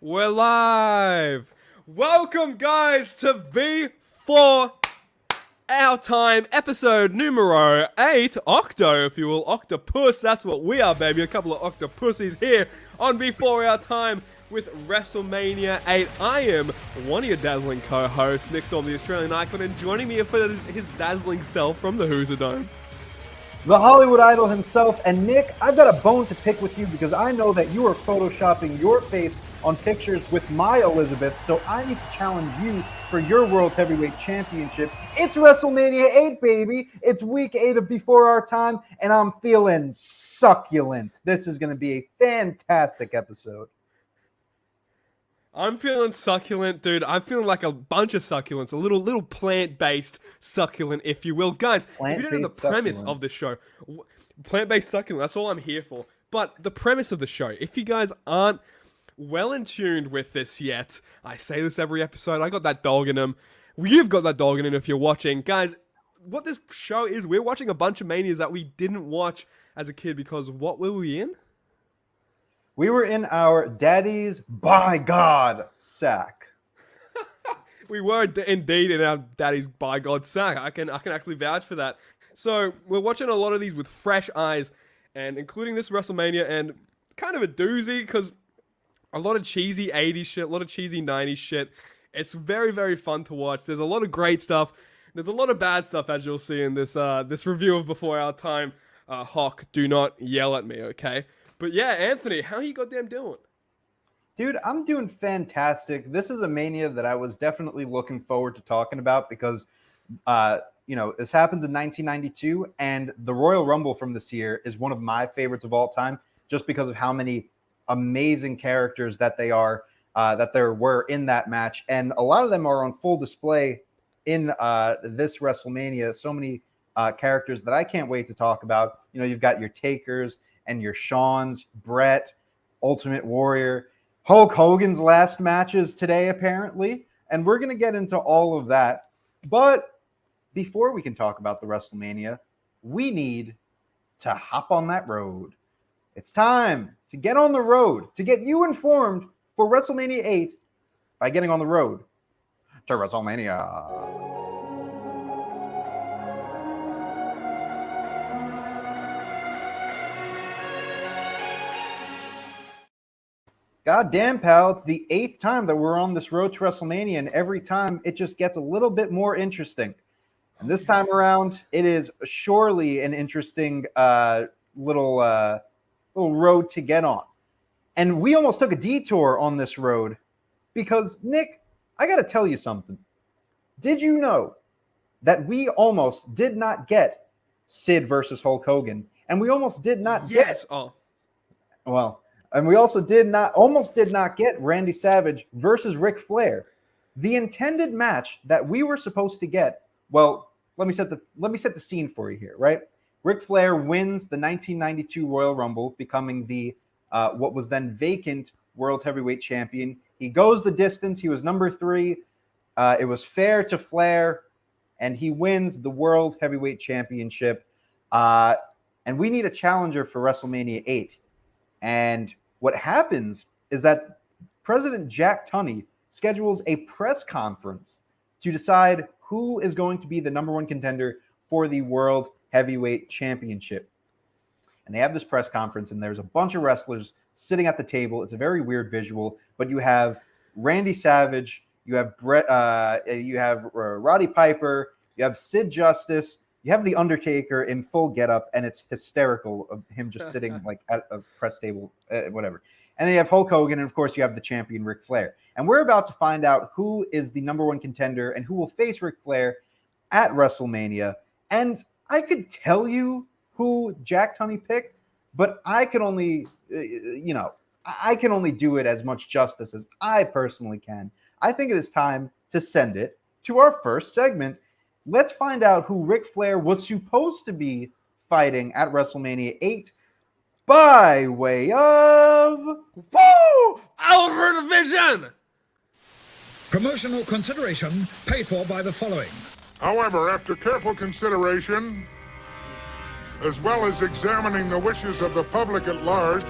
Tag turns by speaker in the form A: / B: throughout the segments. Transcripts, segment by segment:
A: We're live! Welcome, guys, to V4 Our Time, episode numero 8, Octo, if you will, Octopus, that's what we are, baby, a couple of octopussies here on V4 Our Time with Wrestlemania 8. I am one of your dazzling co-hosts, Nick Storm, the Australian icon, and joining me for his dazzling self from the Hoosier Dome,
B: the Hollywood Idol himself. And Nick, I've got a bone to pick with you because I know that you are photoshopping your face on pictures with my Elizabeth, so I need to challenge you for your World Heavyweight Championship. It's WrestleMania 8, baby. It's week 8 of Before Our Time, and I'm feeling succulent. This is going to be a fantastic episode.
A: I'm feeling succulent, dude. I'm feeling like a bunch of succulents, a little plant-based succulent, if you will. Guys, if you don't know the premise of the show, plant-based succulent, that's all I'm here for. But the premise of the show, if you guys aren't well in tuned with this yet, I say this every episode, I got that dog in him. You've got that dog in him if you're watching. Guys, what this show is, we're watching a bunch of Manias that we didn't watch as a kid because what were we in?
B: We were in our daddy's, by God, sack.
A: We were indeed in our daddy's, by God, sack. I can actually vouch for that. So we're watching a lot of these with fresh eyes, and including this WrestleMania, and kind of a doozy because a lot of cheesy 80s shit, a lot of cheesy 90s shit. It's very, very fun to watch. There's a lot of great stuff. There's a lot of bad stuff, as you'll see in this this review of Before Our Time. Hawk, do not yell at me, okay? But yeah, Anthony, how you goddamn doing?
B: Dude, I'm doing fantastic. This is a Mania that I was definitely looking forward to talking about because, this happens in 1992, and the Royal Rumble from this year is one of my favorites of all time, just because of how many amazing characters that there were in that match, and a lot of them are on full display in this WrestleMania. So many characters that I can't wait to talk about. You know, you've got your Takers and your Shawns, Brett, Ultimate Warrior, Hulk Hogan's last matches today, apparently. And we're going to get into all of that. But before we can talk about the WrestleMania, we need to hop on that road. It's time to get on the road, to get you informed for WrestleMania 8 by getting on the road to WrestleMania. God damn, pal, it's the 8th time that we're on this road to WrestleMania, and every time it just gets a little bit more interesting. And this time around, it is surely an interesting little road to get on. And we almost took a detour on this road because, Nick, I got to tell you something. Did you know that we almost did not get Sid versus Hulk Hogan, and we almost did not get... And we also almost did not get Randy Savage versus Ric Flair. The intended match that we were supposed to get, well, let me set the scene for you here, right? Ric Flair wins the 1992 Royal Rumble, becoming the what was then vacant World Heavyweight Champion. He goes the distance. He was number 3. It was fair to Flair, and he wins the World Heavyweight Championship. And we need a challenger for WrestleMania 8. And what happens is that President Jack Tunney schedules a press conference to decide who is going to be the number 1 contender for the World Heavyweight Championship. And they have this press conference, and there's a bunch of wrestlers sitting at the table. It's a very weird visual, but you have Randy Savage, you have Brett, you have Roddy Piper, you have Sid Justice, you have the Undertaker in full getup, and it's hysterical of him just sitting like at a press table, whatever. And then you have Hulk Hogan, and of course you have the champion Ric Flair. And we're about to find out who is the number 1 contender and who will face Ric Flair at WrestleMania. And I could tell you who Jack Tunney picked, but I can only, I can only do it as much justice as I personally can. I think it is time to send it to our first segment. Let's find out who Ric Flair was supposed to be fighting at WrestleMania 8 by way of...
A: Woo! Alpha Division!
C: Promotional consideration paid for by the following.
D: However, after careful consideration, as well as examining the wishes of the public at large,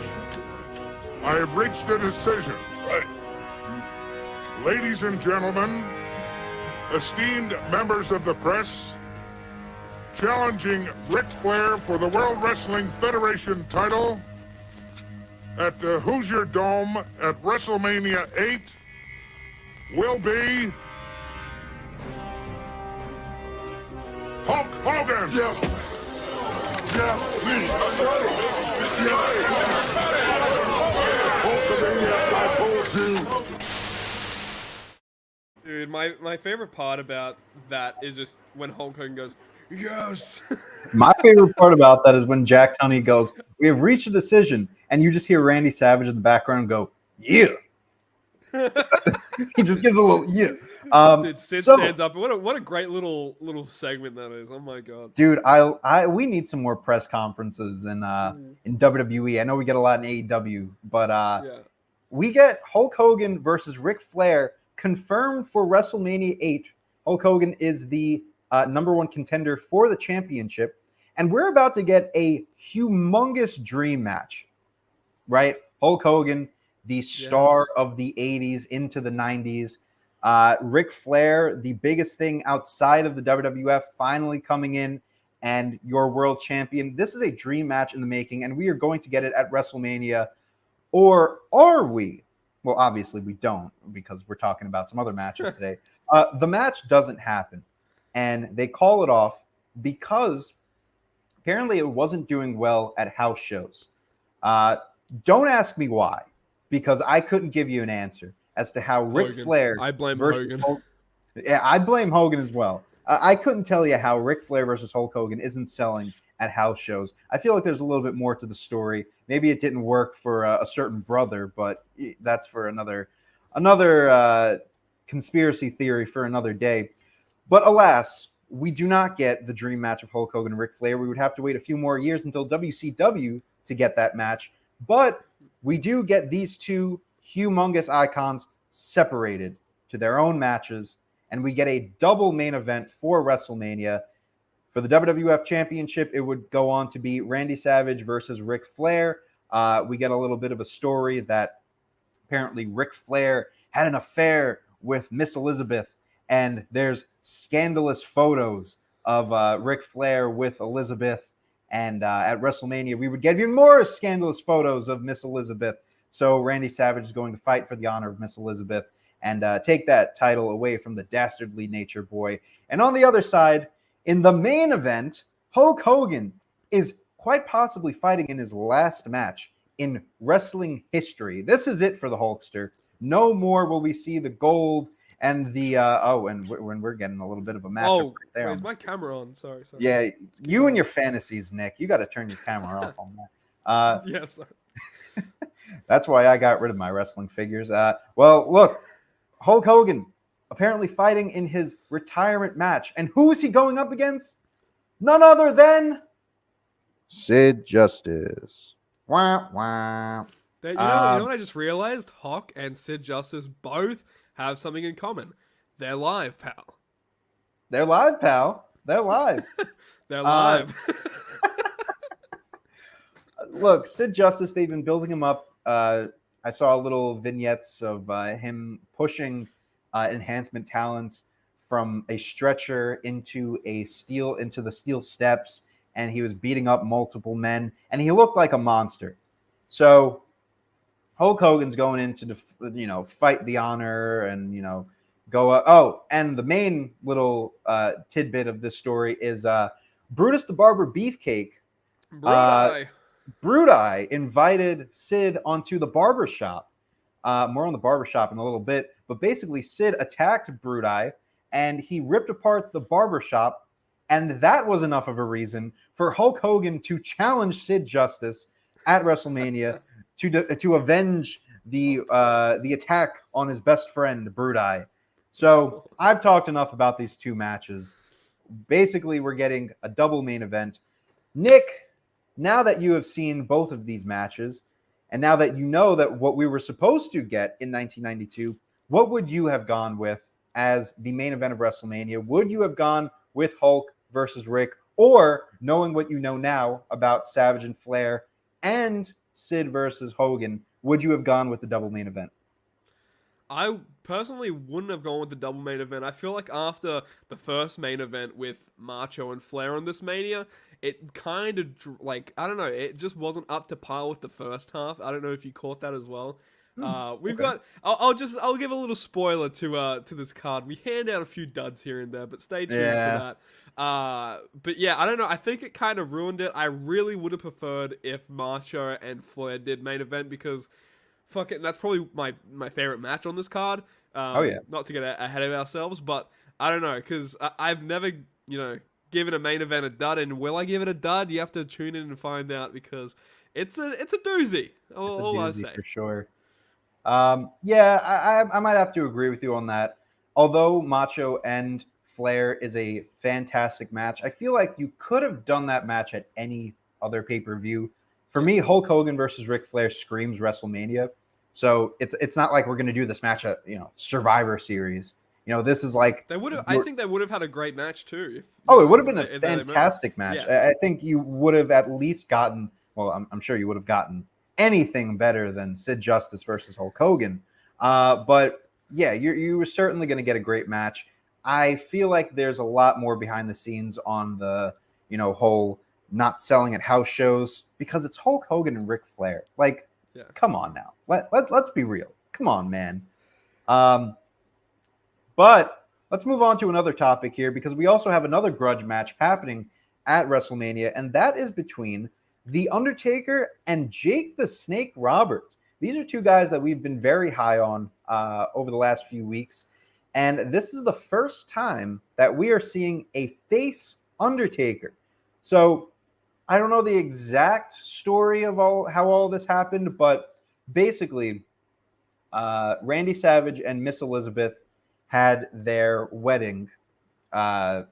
D: I have reached a decision. Ladies and gentlemen, esteemed members of the press, challenging Ric Flair for the World Wrestling Federation title at the Hoosier Dome at WrestleMania 8 will be Hulk Hogan.
A: Dude, my favorite part about that is just when Hulk Hogan goes, yes.
B: My favorite part about that is when Jack Tunney goes, "We have reached a decision," and you just hear Randy Savage in the background go, "Yeah." He just gives a little yeah.
A: Dude, Sid stands up. What a great little segment that is. Oh my god.
B: Dude, we need some more press conferences in WWE. I know we get a lot in AEW, but
A: Yeah.
B: we get Hulk Hogan versus Ric Flair confirmed for WrestleMania 8. Hulk Hogan is the number one contender for the championship, and we're about to get a humongous dream match, right? Hulk Hogan, the star of the 80s into the 90s. Ric Flair, the biggest thing outside of the WWF, finally coming in and your world champion. This is a dream match in the making, and we are going to get it at WrestleMania. Or are we? Well, obviously we don't, because we're talking about some other matches today. The match doesn't happen, and they call it off because apparently it wasn't doing well at house shows. Don't ask me why, because I couldn't give you an answer as to how Ric Flair.
A: I blame
B: versus
A: Hogan.
B: Yeah, I blame Hogan as well. I couldn't tell you how Ric Flair versus Hulk Hogan isn't selling at house shows. I feel like there's a little bit more to the story. Maybe it didn't work for a certain brother, but that's for another conspiracy theory for another day. But alas, we do not get the dream match of Hulk Hogan and Ric Flair. We would have to wait a few more years until WCW to get that match. But we do get these two humongous icons separated to their own matches, and we get a double main event for WrestleMania. For the WWF Championship, it would go on to be Randy Savage versus Ric Flair. We get a little bit of a story that apparently Ric Flair had an affair with Miss Elizabeth, and there's scandalous photos of Ric Flair with Elizabeth. And at WrestleMania, we would get even more scandalous photos of Miss Elizabeth. So Randy Savage is going to fight for the honor of Miss Elizabeth and take that title away from the dastardly Nature Boy. And on the other side, in the main event, Hulk Hogan is quite possibly fighting in his last match in wrestling history. This is it for the Hulkster. No more will we see the gold and the when we're getting a little bit of a matchup right there.
A: Is my camera on? Sorry.
B: Yeah, you and your fantasies, Nick. You got to turn your camera off on that.
A: Yeah, sorry.
B: That's why I got rid of my wrestling figures. Well, look, Hulk Hogan apparently fighting in his retirement match. And who is he going up against? None other than Sid Justice. Wah, wah.
A: You know what I just realized? Hawk and Sid Justice both have something in common. They're live, pal.
B: They're live, pal. They're live.
A: They're live.
B: Look, Sid Justice, they've been building him up. I saw little vignettes of him pushing enhancement talents from a stretcher into the steel steps, and he was beating up multiple men, and he looked like a monster. So Hulk Hogan's going in to fight the honor and go up. Oh, and the main little tidbit of this story is Brutus the Barber Beefcake. Brudai invited Sid onto the barbershop. More on the barbershop in a little bit. But basically, Sid attacked Brudai, and he ripped apart the barbershop. And that was enough of a reason for Hulk Hogan to challenge Sid Justice at WrestleMania to avenge the attack on his best friend, Brudai. So I've talked enough about these two matches. Basically, we're getting a double main event. Nick, now that you have seen both of these matches, and now that you know that what we were supposed to get in 1992, what would you have gone with as the main event of WrestleMania? Would you have gone with Hulk versus Rick, or knowing what you know now about Savage and Flair and Sid versus Hogan, would you have gone with the double main event?
A: I personally wouldn't have gone with the double main event. I feel like after the first main event with Macho and Flair on this Mania, it kind of like, I don't know, it just wasn't up to par with the first half. I don't know if you caught that as well. We've got. I'll give a little spoiler to this card. We hand out a few duds here and there, but stay tuned for that. But yeah, I don't know. I think it kind of ruined it. I really would have preferred if Macho and Flair did main event because, fuck it, that's probably my favorite match on this card. Not to get ahead of ourselves, but I don't know because I've never given a main event a dud, and will I give it a dud? You have to tune in and find out because it's a doozy. All I say
B: for sure. I might have to agree with you on that. Although Macho and Flair is a fantastic match, I feel like you could have done that match at any other pay-per-view. For me, Hulk Hogan versus Ric Flair screams WrestleMania. So it's not like we're going to do this match at Survivor Series. This is like
A: they would have. I think they would have had a great match too.
B: It would have been a fantastic match. Yeah. I think you would have at least gotten. Well, I'm sure you would have gotten anything better than Sid Justice versus Hulk Hogan. But yeah, you were certainly going to get a great match. I feel like there's a lot more behind the scenes on the whole not selling at house shows because it's Hulk Hogan and Ric Flair. Like, come on now. Let's be real. Come on, man. But let's move on to another topic here because we also have another grudge match happening at WrestleMania, and that is between The Undertaker and Jake the Snake Roberts. These are two guys that we've been very high on over the last few weeks, and this is the first time that we are seeing a face Undertaker. So I don't know the exact story of how all this happened, but basically, Randy Savage and Miss Elizabeth had their wedding at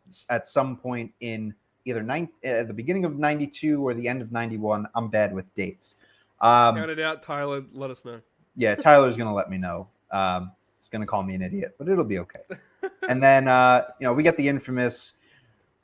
B: some point in either at the beginning of 92 or the end of 91. I'm bad with dates.
A: Count it out, Tyler. Let us know.
B: Yeah, Tyler's going to let me know. He's going to call me an idiot, but it'll be okay. And then, we get the infamous,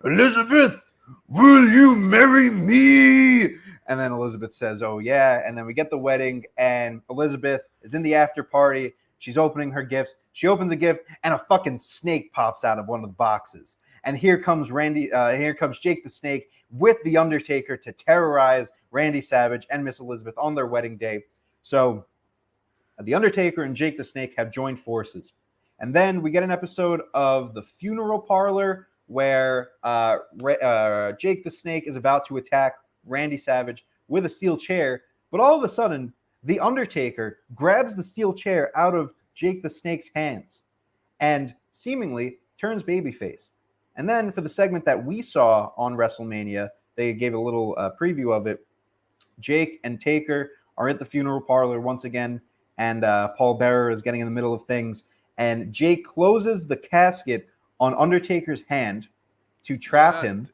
B: Elizabeth, will you marry me? And then Elizabeth says, oh, yeah. And then we get the wedding, and Elizabeth is in the after party. She's opening her gifts. She opens a gift, and a fucking snake pops out of one of the boxes. And here comes Jake the Snake with The Undertaker to terrorize Randy Savage and Miss Elizabeth on their wedding day. So The Undertaker and Jake the Snake have joined forces. And then we get an episode of The Funeral Parlor where Jake the Snake is about to attack Randy Savage with a steel chair. But all of a sudden, The Undertaker grabs the steel chair out of Jake the Snake's hands and seemingly turns babyface. And then for the segment that we saw on WrestleMania, they gave a little preview of it. Jake and Taker are at the funeral parlor once again, and Paul Bearer is getting in the middle of things. And Jake closes the casket on Undertaker's hand to trap him,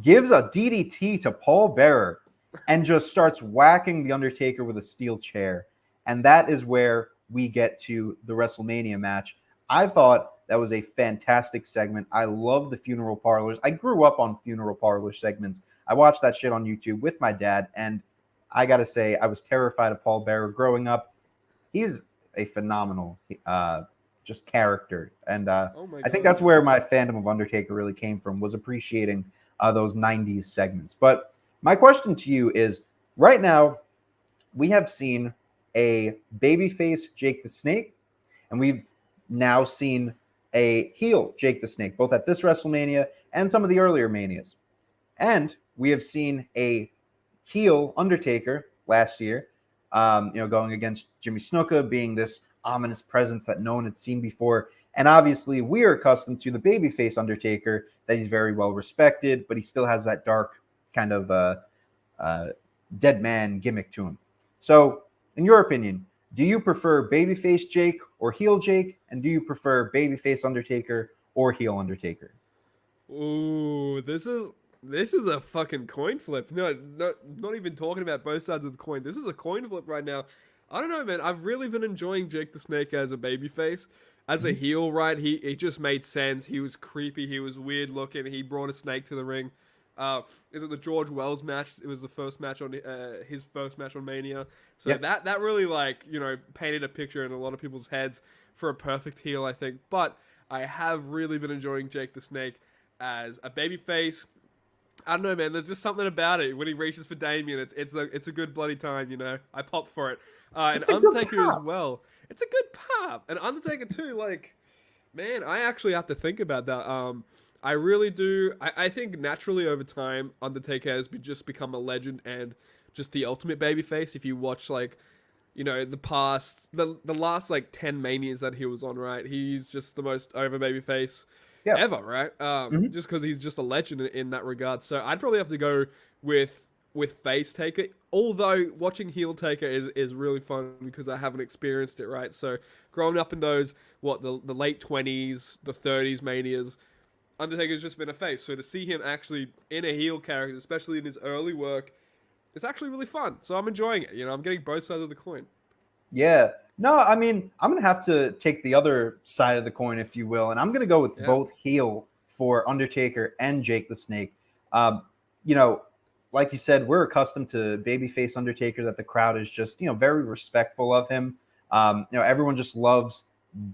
B: gives a DDT to Paul Bearer, and just starts whacking The Undertaker with a steel chair. And that is where we get to the WrestleMania match. I thought that was a fantastic segment. I love the funeral parlors. I grew up on funeral parlor segments. I watched that shit on YouTube with my dad, and I got to say, I was terrified of Paul Bearer growing up. He's a phenomenal just character. And I think that's where my fandom of Undertaker really came from, was appreciating those 90s segments. But my question to you is, right now, we have seen a babyface Jake the Snake, and we've now seen a heel Jake the Snake, both at this WrestleMania and some of the earlier Manias. And we have seen a heel Undertaker last year, going against Jimmy Snuka, being this ominous presence that no one had seen before. And obviously, we are accustomed to the babyface Undertaker, that he's very well respected, but he still has that dark kind of dead man gimmick to him. So, in your opinion, do you prefer babyface Jake or heel Jake? And do you prefer babyface Undertaker or heel Undertaker?
A: Ooh, this is a fucking coin flip. No, not even talking about both sides of the coin. This is a coin flip right now. I don't know, man. I've really been enjoying Jake the Snake as a babyface. As a heel, right? It just made sense. He was creepy. He was weird looking. He brought a snake to the ring. Is it the George Wells match? It was the first match on his first match on Mania. So
B: Yep.
A: that really painted a picture in a lot of people's heads for a perfect heel, I think. But I have really been enjoying Jake the Snake as a babyface. I don't know, man. There's just something about it when he reaches for Damien. It's a good bloody time, I pop for it. And
B: It's a good
A: Undertaker as
B: pop.
A: well. It's a good pop. And Undertaker too. Like, man, I actually have to think about that. I really do. I think naturally over time, Undertaker has just become a legend and just the ultimate babyface. If you watch the last 10 Manias that he was on, right? He's just the most over babyface ever, right? Just because he's just a legend in that regard. So I'd probably have to go with face Taker. Although watching heel Taker is really fun because I haven't experienced it, right? So growing up in those the late 20s, the 30s Manias, Undertaker's just been a face. So to see him actually in a heel character, especially in his early work, it's actually really fun. So I'm enjoying it. I'm getting both sides of the coin.
B: Yeah. No, I mean, I'm going to have to take the other side of the coin, if you will. And I'm going to go with both heel for Undertaker and Jake the Snake. Like you said, we're accustomed to babyface Undertaker, that the crowd is just, very respectful of him. Everyone just loves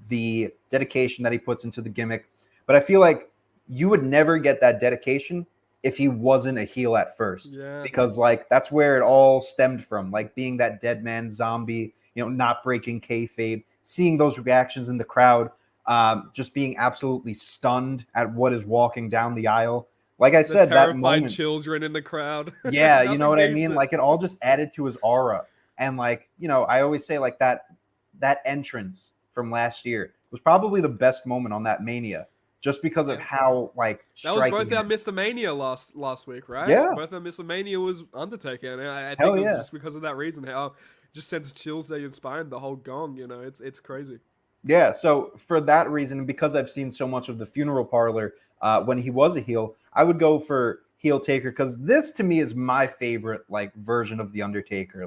B: the dedication that he puts into the gimmick. But I feel like you would never get that dedication if he wasn't a heel at first.
A: Yeah.
B: Because, that's where it all stemmed from, being that dead man zombie, not breaking kayfabe, seeing those reactions in the crowd, just being absolutely stunned at what is walking down the aisle. Like I said, that moment,
A: children in the crowd.
B: Yeah, you know what I mean? It all just added to his aura. And I always say that entrance from last year was probably the best moment on that Mania, just because of how
A: that was both our Mr. Mania last week, right?
B: Yeah.
A: Both our Mr. Mania was Undertaker, and I think
B: Hell
A: it was
B: yeah.
A: just because of that reason. How it just sends chills down your spine, the whole gong, it's crazy.
B: Yeah, so for that reason, because I've seen so much of the Funeral Parlor when he was a heel, I would go for heel Taker, because this to me is my favorite version of the Undertaker.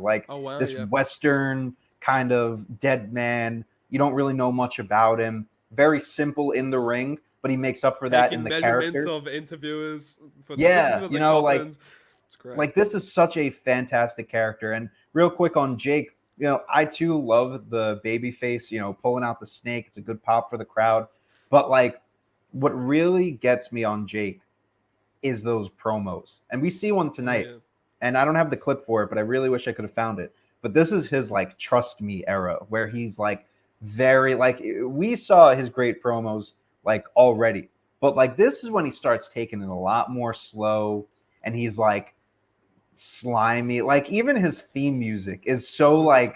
B: This Western kind of dead man. You don't really know much about him. Very simple in the ring, but he makes up for that in the
A: measurements
B: character.
A: of interviewers. For
B: Yeah,
A: coffins. It's great.
B: This is such a fantastic character. And real quick on Jake, I too love the baby face, pulling out the snake. It's a good pop for the crowd. But what really gets me on Jake is those promos. And we see one tonight.
A: Yeah.
B: And I don't have the clip for it, but I really wish I could have found it. But this is his trust me era, where he's very we saw his great promos already. But this is when he starts taking it a lot more slow, and he's slimy. Even his theme music is so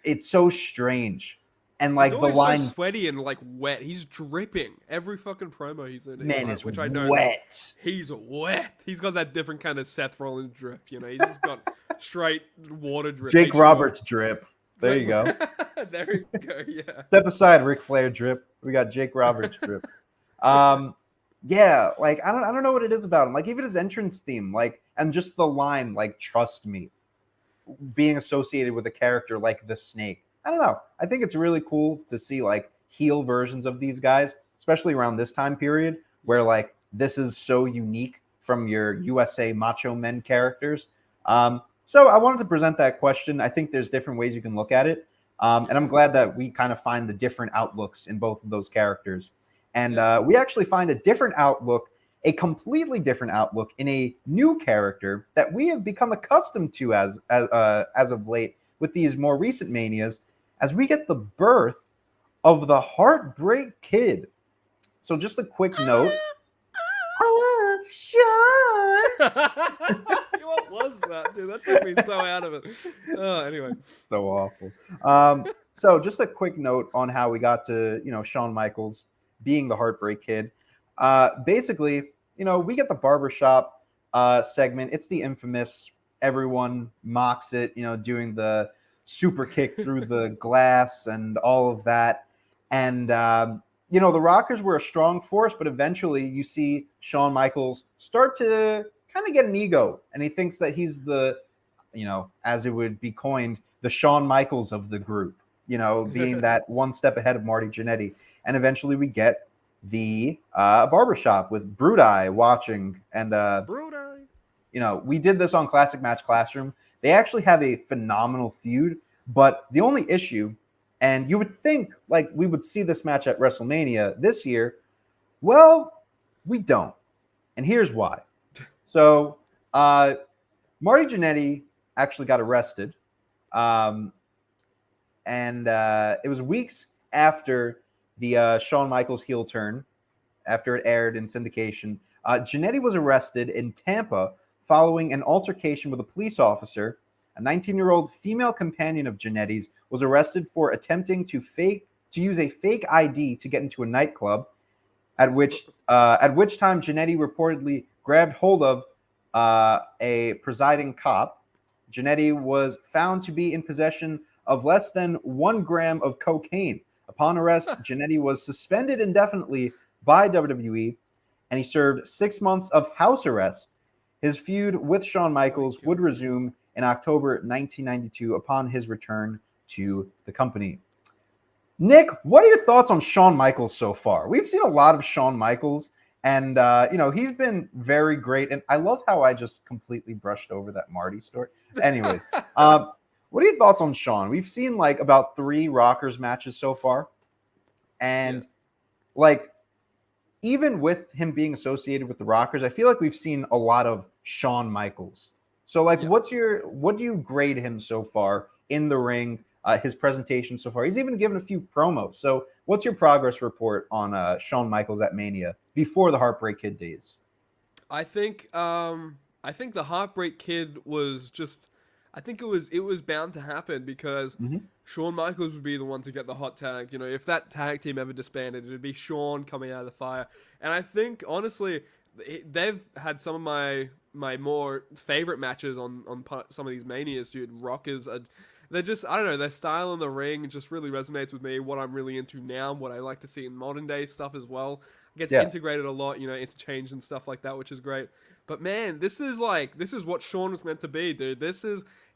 B: it's so strange. And
A: he's
B: the
A: always
B: line,
A: so sweaty and wet. He's dripping every fucking promo he's in.
B: man, is
A: which I know
B: wet.
A: He's wet. He's got that different kind of Seth Rollins drip. He's just got straight water drip.
B: Jake Roberts drip. There you go.
A: There you go. Yeah.
B: Step aside, Ric Flair drip. We got Jake Roberts drip. Yeah, I don't know what it is about him. Even his entrance theme, and just the line, trust me, being associated with a character like the Snake. I don't know. I think it's really cool to see heel versions of these guys, especially around this time period where this is so unique from your USA Macho Men characters. So I wanted to present that question. I think there's different ways you can look at it. And I'm glad that we kind of find the different outlooks in both of those characters. And we actually find a different outlook, a completely different outlook in a new character that we have become accustomed to as of late with these more recent Manias, as we get the birth of the Heartbreak Kid. So just a quick note.
A: What was that, dude? That took me so out of it. Anyway.
B: So awful. So just a quick note on how we got to, Shawn Michaels being the Heartbreak Kid. Basically, we get the barbershop segment. It's the infamous, everyone mocks it, doing the super kick through the glass and all of that. And, the Rockers were a strong force, but eventually you see Shawn Michaels start to kind of get an ego. And he thinks that he's the, as it would be coined, the Shawn Michaels of the group, being that one step ahead of Marty Jannetty. And eventually we get the barbershop with Brudai watching. And,
A: Brutal.
B: we did this on Classic Match Classroom. They actually have a phenomenal feud, but the only issue, and you would think like we would see this match at WrestleMania this year, well, we don't. And here's why. So, Marty Jannetty actually got arrested. And it was weeks after the Shawn Michaels heel turn, after it aired in syndication. Jannetty was arrested in Tampa following an altercation with a police officer. A 19-year-old female companion of Jannetty's was arrested for attempting to use a fake ID to get into a nightclub, at which time Jannetty reportedly grabbed hold of a presiding cop. Jannetty was found to be in possession of less than 1 gram of cocaine. Upon arrest, Jannetty was suspended indefinitely by WWE, and he served 6 months of house arrest. His feud with Shawn Michaels would resume in October 1992 upon his return to the company. Nick, what are your thoughts on Shawn Michaels so far? We've seen a lot of Shawn Michaels, and he's been very great. And I love how I just completely brushed over that Marty story. Anyway, what are your thoughts on Shawn? We've seen like about 3 Rockers matches so far, and even with him being associated with the Rockers, I feel like we've seen a lot of Shawn Michaels. So, what do you grade him so far in the ring? His presentation so far. He's even given a few promos. So, what's your progress report on Shawn Michaels at Mania before the Heartbreak Kid days?
A: I think the Heartbreak Kid was just. I think it was bound to happen because Shawn Michaels would be the one to get the hot tag. If that tag team ever disbanded, it would be Shawn coming out of the fire. And I think honestly, they've had some of my more favorite matches on some of these Manias, dude. Rockers are. They're just, I don't know, their style in the ring just really resonates with me, what I'm really into now, what I like to see in modern day stuff as well. It gets integrated a lot, interchanged and stuff like that, which is great. But man, this is what Shawn was meant to be, dude.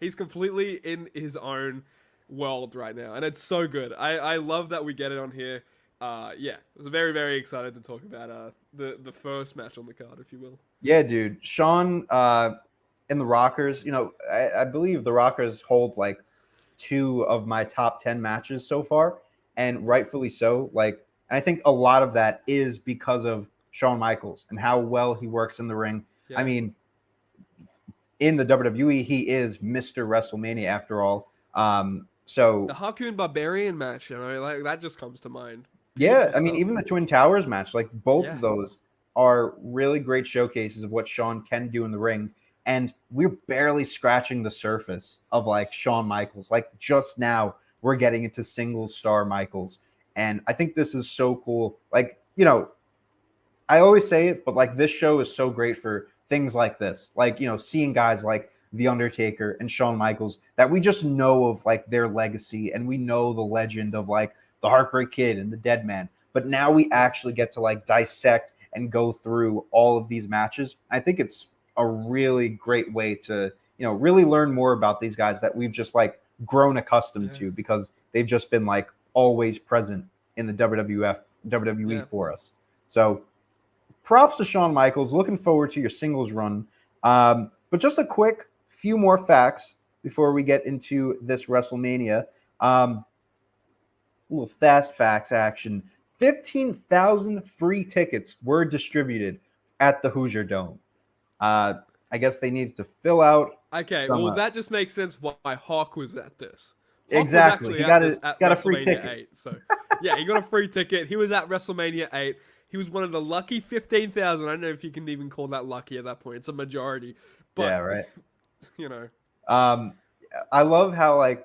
A: He's completely in his own world right now, and it's so good. I love that we get it on here. I was very, very excited to talk about the first match on the card, if you will.
B: Yeah, dude. Shawn in the Rockers, I believe the Rockers hold like 2 of my top 10 matches so far, and rightfully so. And I think a lot of that is because of Shawn Michaels and how well he works in the ring. Yeah. I mean, in the WWE, he is Mr. WrestleMania after all. So
A: the Haku and Barbarian match, that just comes to mind.
B: Yeah, I mean, even the Twin Towers match, both of those are really great showcases of what Shawn can do in the ring. And we're barely scratching the surface of Shawn Michaels. Just now we're getting into single star Michaels. And I think this is so cool. I always say it, but this show is so great for things like this. Seeing guys like The Undertaker and Shawn Michaels that we just know of their legacy, and we know the legend of the Heartbreak Kid and the Dead Man. But now we actually get to dissect and go through all of these matches. I think it's a really great way to, really learn more about these guys that we've just grown accustomed to, because they've just been always present in the WWE for us. So props to Shawn Michaels. Looking forward to your singles run. But just a quick few more facts before we get into this WrestleMania. A little fast facts action. 15,000 free tickets were distributed at the Hoosier Dome. I guess they needed to fill out.
A: Okay, that just makes sense why Hawk was at this.
B: Hawk exactly. He got a free ticket. 8,
A: so yeah, he got a free ticket. He was at WrestleMania 8. He was one of the lucky 15,000. I don't know if you can even call that lucky at that point. It's a majority. But,
B: yeah, right.
A: I
B: love how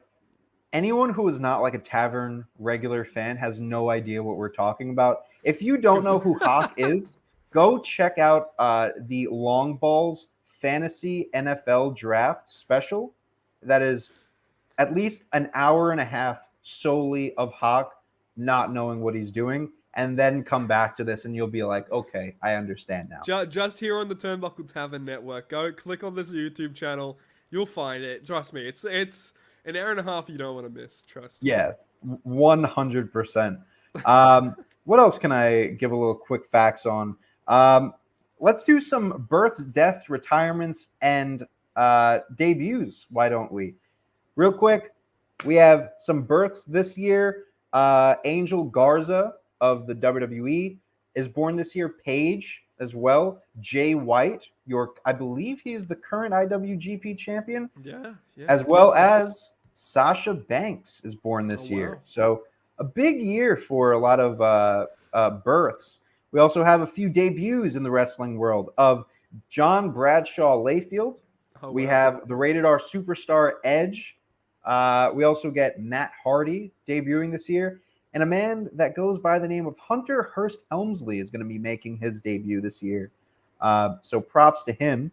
B: anyone who is not a Tavern regular fan has no idea what we're talking about. If you don't know who Hawk is, go check out the Long Balls Fantasy NFL Draft special. That is at least an hour and a half solely of Hawk not knowing what he's doing, and then come back to this and you'll be like, okay, I understand now.
A: Just here on the Turnbuckle Tavern Network. Go click on this YouTube channel. You'll find it. Trust me. It's an hour and a half you don't want to miss. Trust.
B: Yeah, 100%. What else can I give a little quick facts on? Let's do some births, deaths, retirements, and debuts. Why don't we? Real quick, we have some births this year. Angel Garza of the WWE is born this year. Paige as well. Jay White, I believe he is the current IWGP champion.
A: Yeah.
B: As well as Sasha Banks is born this year.
A: Wow.
B: So a big year for a lot of births. We also have a few debuts in the wrestling world of John Bradshaw Layfield. We have the Rated R superstar Edge. We also get Matt Hardy debuting this year. And a man that goes by the name of Hunter Hearst Helmsley is going to be making his debut this year. So props to him.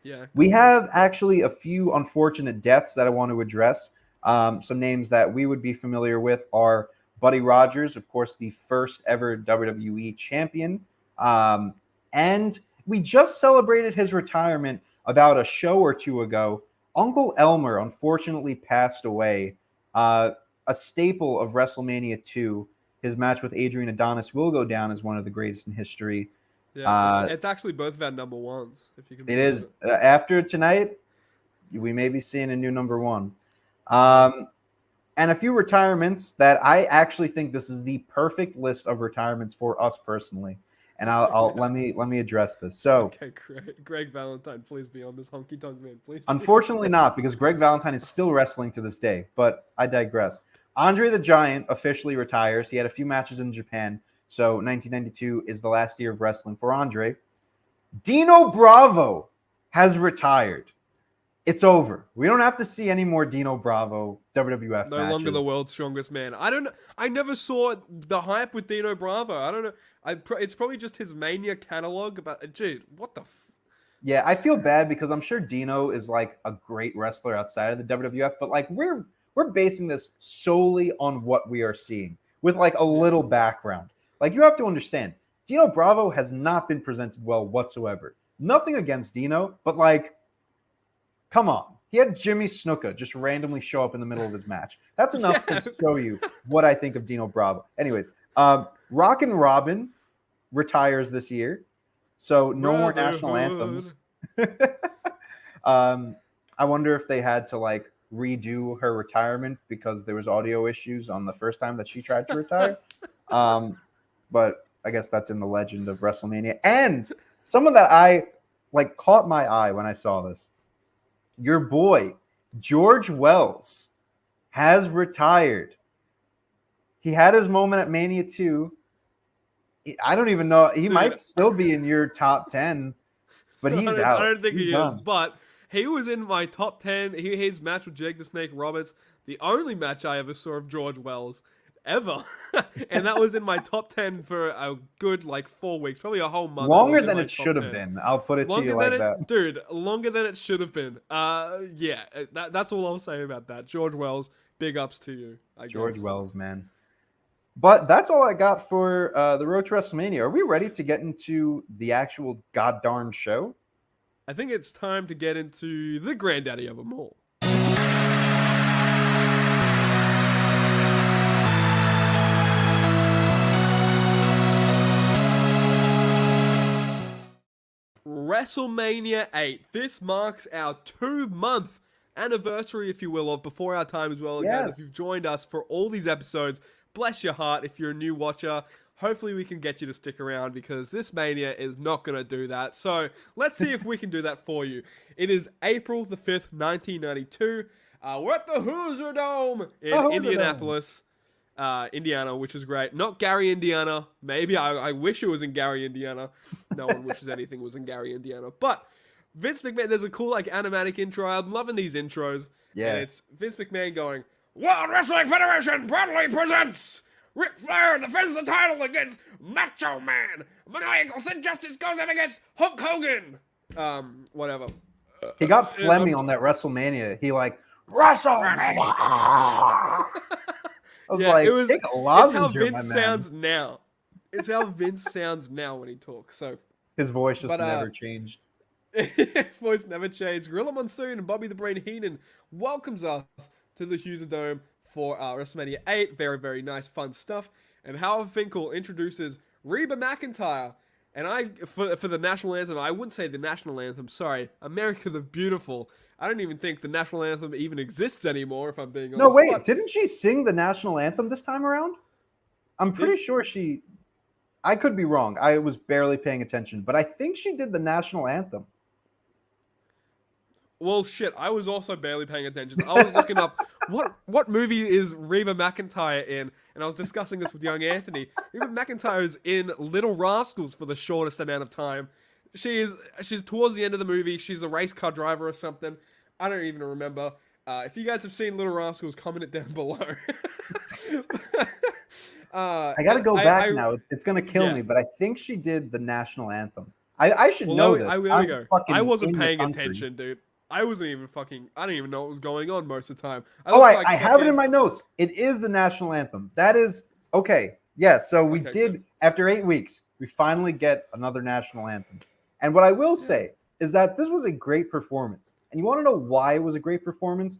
A: Yeah.
B: We have actually a few unfortunate deaths that I want to address. Some names that we would be familiar with are Buddy Rogers, of course, the first ever WWE champion. And we just celebrated his retirement about a show or two ago. Uncle Elmer unfortunately passed away. A staple of WrestleMania 2. His match with Adrian Adonis will go down as one of the greatest in history.
A: Yeah, it's actually both of our number ones. If you can.
B: It is. After tonight, we may be seeing a new number one. And a few retirements that I actually think this is the perfect list of retirements for us personally. And I'll let me address this. So,
A: okay, Greg Valentine, please be on this honky tonk man, please.
B: Unfortunately, not, because Greg Valentine is still wrestling to this day. But I digress. Andre the Giant officially retires. He had a few matches in Japan. So 1992 is the last year of wrestling for Andre. Dino Bravo has retired. It's over. We don't have to see any more Dino Bravo WWF
A: No
B: matches.
A: longer the world's strongest man. I never saw the hype with Dino Bravo. I don't know. It's probably just his Mania catalog. But dude, what the?
B: Yeah, I feel bad because I'm sure Dino is like a great wrestler outside of the WWF, but like we're basing this solely on what we are seeing with like a little background. Like you have to understand, Dino Bravo has not been presented well whatsoever. Nothing against Dino, but like, come on. He had Jimmy Snuka just randomly show up in the middle of his match. That's enough to show you what I think of Dino Bravo. Anyways, Rockin' Robin retires this year, so no more national anthems. I wonder if they had to like redo her retirement because there was audio issues on the first time that she tried to retire. But I guess that's in the legend of WrestleMania. And someone that I like caught my eye when I saw this. Your boy, George Wells, has retired. He had his moment at Mania 2. I don't even know. He might still be in your top 10, but he's out.
A: I don't think he
B: done.
A: is, but he was in my top 10. His match with Jake the Snake Roberts, the only match I ever saw of George Wells ever. And that was in my top 10 for a good like 4 weeks, probably a whole month.
B: Longer than it should have been. I'll put it to you like that.
A: Dude, longer than it should have been. Yeah, that's all I'll say about that. George Wells, big ups to you.
B: George Wells, man. But that's all I got for the Road to WrestleMania. Are we ready to get into the actual goddarn show?
A: I think it's time to get into the granddaddy of them all. WrestleMania 8. This marks our 2-month anniversary, if you will, of Before Our Time as well. Again, if you've joined us for all these episodes, bless your heart. If you're a new watcher, hopefully we can get you to stick around because this Mania is not going to do that. So let's see if we can do that for you. It is April the 5th, 1992. We're at the Hoosier Dome in Indianapolis. Indiana, which is great. Not Gary, Indiana. Maybe I wish it was in Gary, Indiana. No one wishes anything was in Gary, Indiana. But Vince McMahon, there's a cool like animatic intro. I'm loving these intros.
B: Yeah.
A: And it's Vince McMahon going, World Wrestling Federation proudly presents Ric Flair defends the title against Macho Man. Maniacal Injustice goes up against Hulk Hogan. Whatever.
B: He got phlegmy on that WrestleMania. He like, WrestleMania. I was like, take a lozenge,
A: it's how Vince
B: my man.
A: sounds now. It's how Vince sounds now when he talks. So
B: his voice just never changed.
A: His voice never changed. Gorilla Monsoon and Bobby the Brain Heenan welcomes us to the Hoosier Dome for WrestleMania 8. Very, very nice, fun stuff. and Howard Finkel introduces Reba McEntire. And for the national anthem, I wouldn't say the national anthem, sorry, America the Beautiful. I don't even think the national anthem even exists anymore, if I'm being honest.
B: No, wait, didn't she sing the national anthem this time around? I'm pretty sure she... I could be wrong. I was barely paying attention, but I think she did the national anthem.
A: Well, shit, I was also barely paying attention. I was looking up what movie is Reba McEntire in, and I was discussing this with young Anthony. Reba McEntire is in Little Rascals for the shortest amount of time. She's towards the end of the movie. She's a race car driver or something. I don't even remember. If you guys have seen Little Rascals, comment it down below.
B: I gotta go back now. It's gonna kill me, but I think she did the national anthem. I should know this.
A: There we go. I wasn't paying attention, dude. I wasn't even I didn't even know what was going on most of the time.
B: I have it in my notes. It is the national anthem. That is okay. Yeah, so we did good. After 8 weeks, we finally get another national anthem. And what I will say is that this was a great performance. And you want to know why it was a great performance?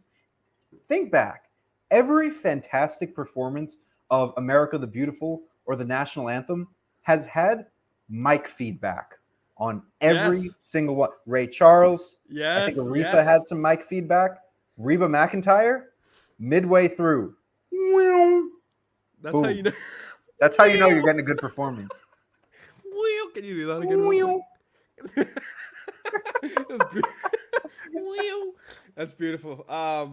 B: Think back. Every fantastic performance of America the Beautiful or the national anthem has had mic feedback on every single one. Ray Charles.
A: Yes.
B: I think Aretha had some mic feedback. Reba McEntire, midway through.
A: That's how you know.
B: That's how you know you're getting a good performance.
A: Can you do that again? That's beautiful. I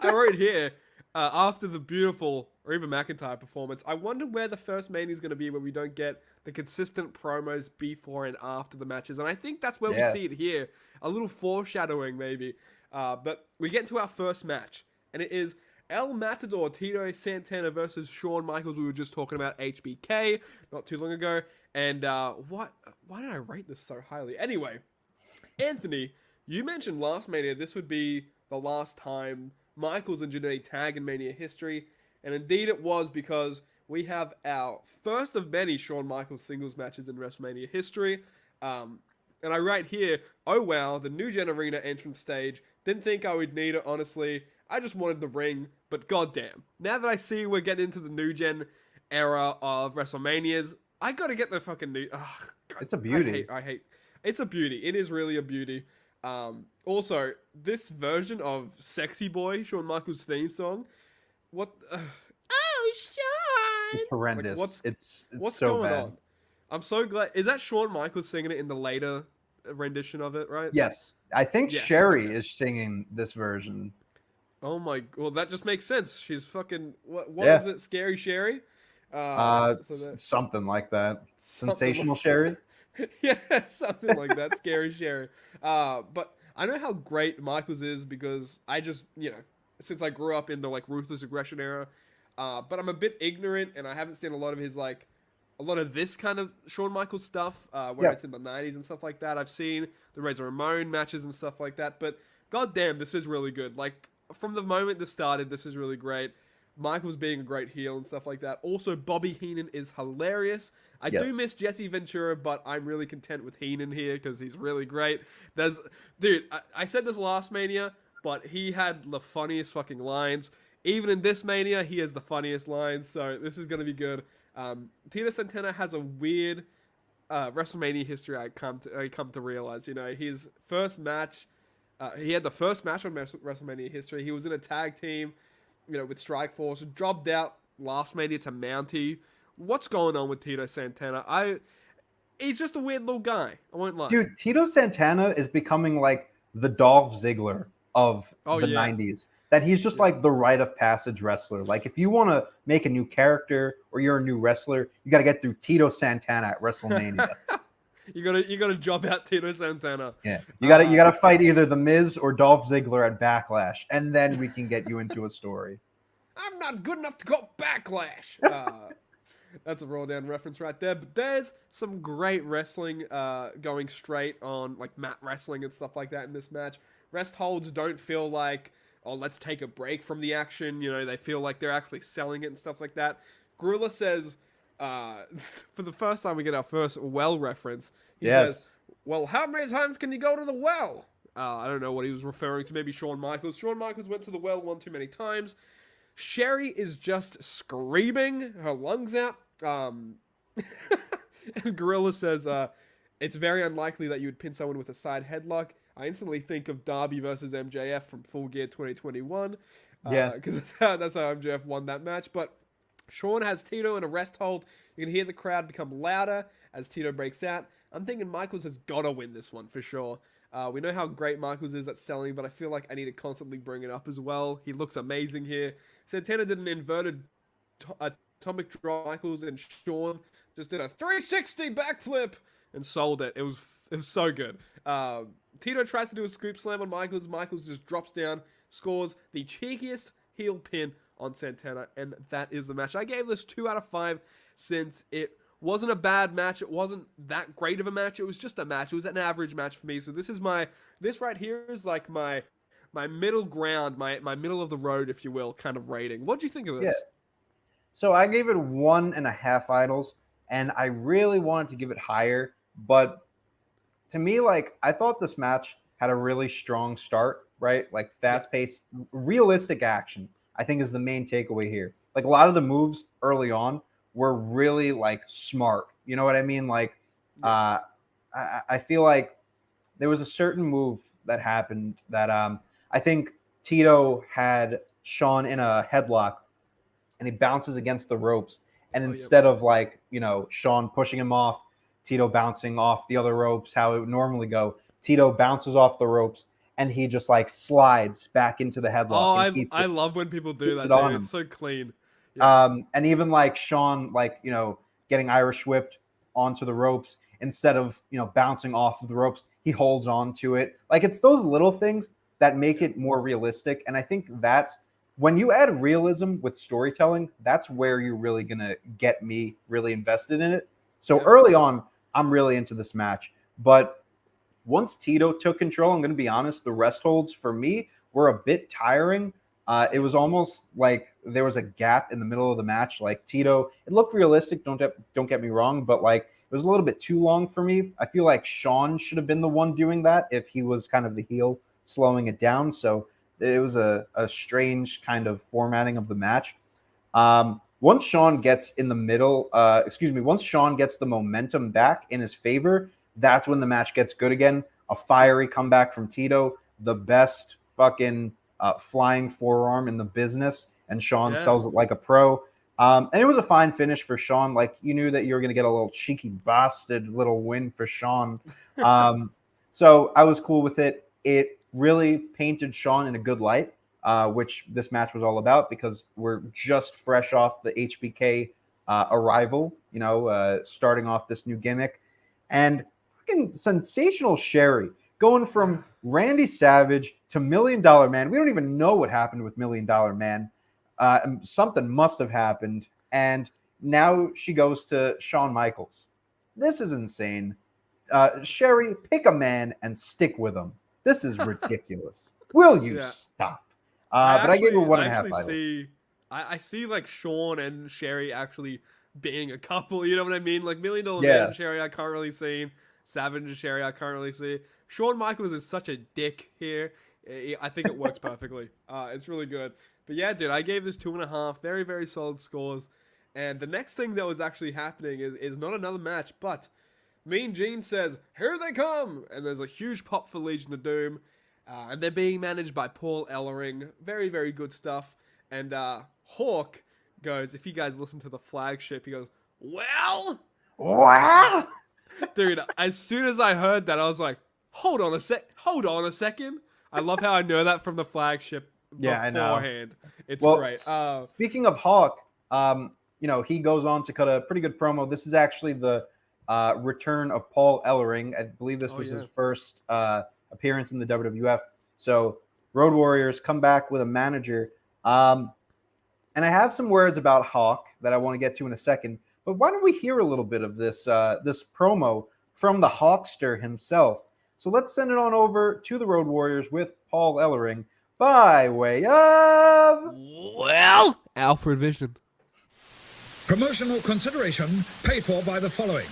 A: wrote here, after the beautiful Reba McEntire performance, I wonder where the first Mania is going to be where we don't get the consistent promos before and after the matches. And I think that's where we see it here. A little foreshadowing, maybe. But we get into our first match, and it is El Matador, Tito Santana versus Shawn Michaels. We were just talking about HBK not too long ago. And why did I rate this so highly? Anyway, Anthony, you mentioned last Mania this would be the last time Michaels and Jannetty tag in Mania history. And indeed it was, because we have our first of many Shawn Michaels singles matches in WrestleMania history. And I write here, oh wow, the New Gen Arena entrance stage. Didn't think I would need it, honestly. I just wanted the ring, but goddamn. Now that I see we're getting into the New Gen era of WrestleManias, I gotta get the fucking new... God,
B: it's a beauty.
A: I hate... It's a beauty. It is really a beauty. Also, this version of Sexy Boy, Shawn Michaels' theme song, what... oh, Shawn!
B: It's horrendous.
A: Like,
B: it's
A: what's
B: so
A: going
B: bad.
A: on? I'm so glad... Is that Shawn Michaels singing it in the later rendition of it, right?
B: Yes. I think Sherry is singing this version.
A: Oh my... Well, that just makes sense. She's fucking... What is it? Scary Sherry?
B: Something like that. Sensational Sherry?
A: Yeah, something like that. Scary Sherry. But I know how great Michaels is because I just, since I grew up in the ruthless aggression era, but I'm a bit ignorant and I haven't seen a lot of this kind of Shawn Michaels stuff, where it's in the 90s and stuff like that. I've seen the Razor Ramon matches and stuff like that, but goddamn, this is really good. From the moment this started, this is really great. Michaels being a great heel and stuff like that. Also, Bobby Heenan is hilarious. I do miss Jesse Ventura, but I'm really content with Heenan here because he's really great. Dude, I said this last Mania, but he had the funniest fucking lines. Even in this Mania, he has the funniest lines, so this is going to be good. Tito Santana has a weird WrestleMania history I come to realize. His first match, he had the first match on WrestleMania history. He was in a tag team, with Strikeforce, dropped out last Mania to Mountie. What's going on with Tito Santana? He's just a weird little guy. I won't lie.
B: Dude, Tito Santana is becoming like the Dolph Ziggler of the 90s. That he's just like the rite of passage wrestler. Like if you want to make a new character or you're a new wrestler, you got to get through Tito Santana at WrestleMania.
A: You gotta job out Tito Santana.
B: Yeah, you gotta fight either the Miz or Dolph Ziggler at Backlash, and then we can get you into a story.
A: I'm not good enough to go Backlash. That's a Raw Down reference right there. But there's some great wrestling going straight on mat wrestling and stuff like that in this match. Rest holds don't feel like, oh, let's take a break from the action. They feel like they're actually selling it and stuff like that. Gorilla says, for the first time we get our first well reference. He says, well, how many times can you go to the well? I don't know what he was referring to. Maybe Shawn Michaels. Shawn Michaels went to the well one too many times. Sherry is just screaming her lungs out. And Gorilla says, it's very unlikely that you would pin someone with a side headlock. I instantly think of Darby versus MJF from Full Gear 2021.
B: Yeah.
A: Because that's how MJF won that match. But Sean has Tito in a rest hold. You can hear the crowd become louder as Tito breaks out. I'm thinking Michaels has got to win this one for sure. We know how great Michaels is at selling, but I feel like I need to constantly bring it up as well. He looks amazing here. Santana did an inverted atomic drop. Michaels and Sean just did a 360 backflip and sold it. It was so good. Tito tries to do a scoop slam on Michaels. Michaels just drops down, scores the cheekiest heel pin on Santana, and that is the match. I gave this 2 out of 5 since it wasn't a bad match. It wasn't that great of a match. It was just a match. It was an average match for me. So this right here is like my middle ground, my middle of the road, if you will, kind of rating. What do you think of this?
B: Yeah. So I gave it 1.5 idols, and I really wanted to give it higher, but to me, like, I thought this match had a really strong start, right? Like fast-paced, realistic action, I think is the main takeaway here. Like a lot of the moves early on were really like smart. You know what I mean? Like, I feel like there was a certain move that happened that I think Tito had Sean in a headlock, and he bounces against the ropes. And instead of like, Sean pushing him off, Tito bouncing off the other ropes, how it would normally go, Tito bounces off the ropes and he just like slides back into the headlock.
A: Oh, I love when people do that,
B: dude.
A: It's so clean. Yeah.
B: And even like Sean, like, getting Irish whipped onto the ropes, instead of, bouncing off of the ropes, he holds on to it. Like, it's those little things that make it more realistic. And I think that's when you add realism with storytelling, that's where you're really going to get me really invested in it. So early on, I'm really into this match. But once Tito took control, I'm going to be honest, the rest holds for me were a bit tiring. It was almost like there was a gap in the middle of the match. Like Tito, it looked realistic, don't get me wrong, but like it was a little bit too long for me. I feel like Sean should have been the one doing that if he was kind of the heel slowing it down. So it was a strange kind of formatting of the match. Once Sean gets in the middle, once Sean gets the momentum back in his favor, that's when the match gets good again. A fiery comeback from Tito, the best fucking flying forearm in the business, and Sean sells it like a pro. And it was a fine finish for Sean. Like, you knew that you were going to get a little cheeky bastard little win for Sean. So I was cool with it. It really painted Sean in a good light, which this match was all about, because we're just fresh off the HBK arrival, starting off this new gimmick. And fucking sensational Sherry going from Randy Savage to $1 Million Man. We don't even know what happened with $1 Million Man. Something must have happened. And now she goes to Shawn Michaels. This is insane. Sherry, pick a man and stick with him. This is ridiculous. Will you stop? But I gave her 1.5 idols.
A: I see like Sean and Sherry actually being a couple. You know what I mean? Like $1 Million Man and Sherry, I can't really see. Savage and Sherry, I can't really see. Shawn Michaels is such a dick here. I think it works perfectly. It's really good. But yeah, dude, I gave this 2.5. Very, very solid scores. And the next thing that was actually happening is not another match, but Mean Gene says, "Here they come!" And there's a huge pop for Legion of Doom. And they're being managed by Paul Ellering. Very, very good stuff. And Hawk goes, if you guys listen to the flagship, he goes, "Well?" Dude, as soon as I heard that, I was like, hold on a second. I love how I know that from the flagship beforehand.
B: I know.
A: It's great.
B: Speaking of Hawk, he goes on to cut a pretty good promo. This is actually the return of Paul Ellering. I believe this was his first appearance in the WWF. So Road Warriors come back with a manager. And I have some words about Hawk that I want to get to in a second. But why don't we hear a little bit of this this promo from the Hawkster himself? So let's send it on over to the Road Warriors with Paul Ellering by way of...
A: Alfred Vision.
C: Promotional consideration paid for by the following.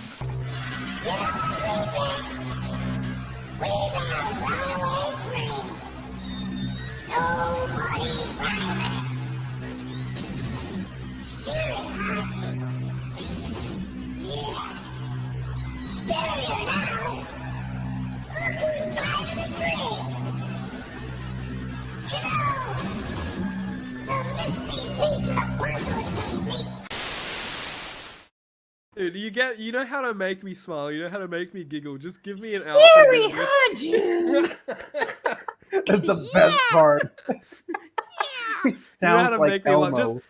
A: Dude, you know how to make me smile. You know how to make me giggle. Just give me an
E: Scary
A: outfit.
E: Hodges!
B: That's the best part. He
A: You know how
B: sounds
A: to
B: like
A: make me laugh.
B: Elmo.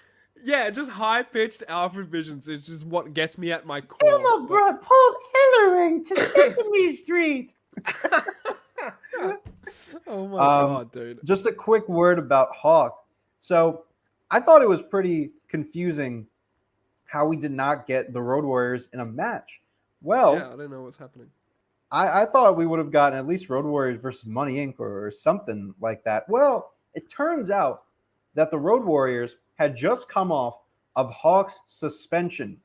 A: Just high pitched Alfred visions is just what gets me at my core.
E: Elmo brought Paul Ellering to Sesame Street.
A: Oh my god, dude.
B: Just a quick word about Hawk. So I thought it was pretty confusing how we did not get the Road Warriors in a match. Well,
A: Yeah, I don't know what's happening.
B: I thought we would have gotten at least Road Warriors versus Money Inc. or something like that. Well, it turns out that the Road Warriors had just come off of Hawk's suspension.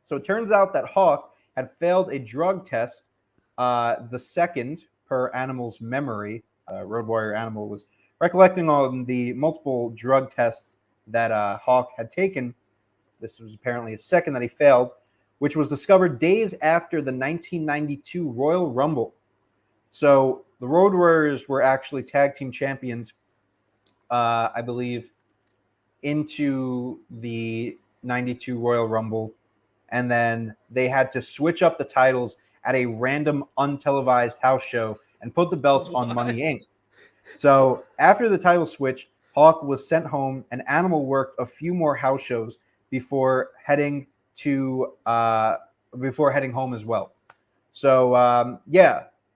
B: So it turns out that Hawk had failed a drug test, the second per Animal's memory. Road Warrior Animal was recollecting on the multiple drug tests that Hawk had taken. This was apparently a second that he failed, which was discovered days after the 1992 Royal Rumble. So the Road Warriors were actually tag team champions, I believe, into the 92 Royal Rumble. And then they had to switch up the titles at a random untelevised house show and put the belts on Money Inc. So after the title switch, Hawk was sent home and Animal worked a few more house shows before heading home as well. So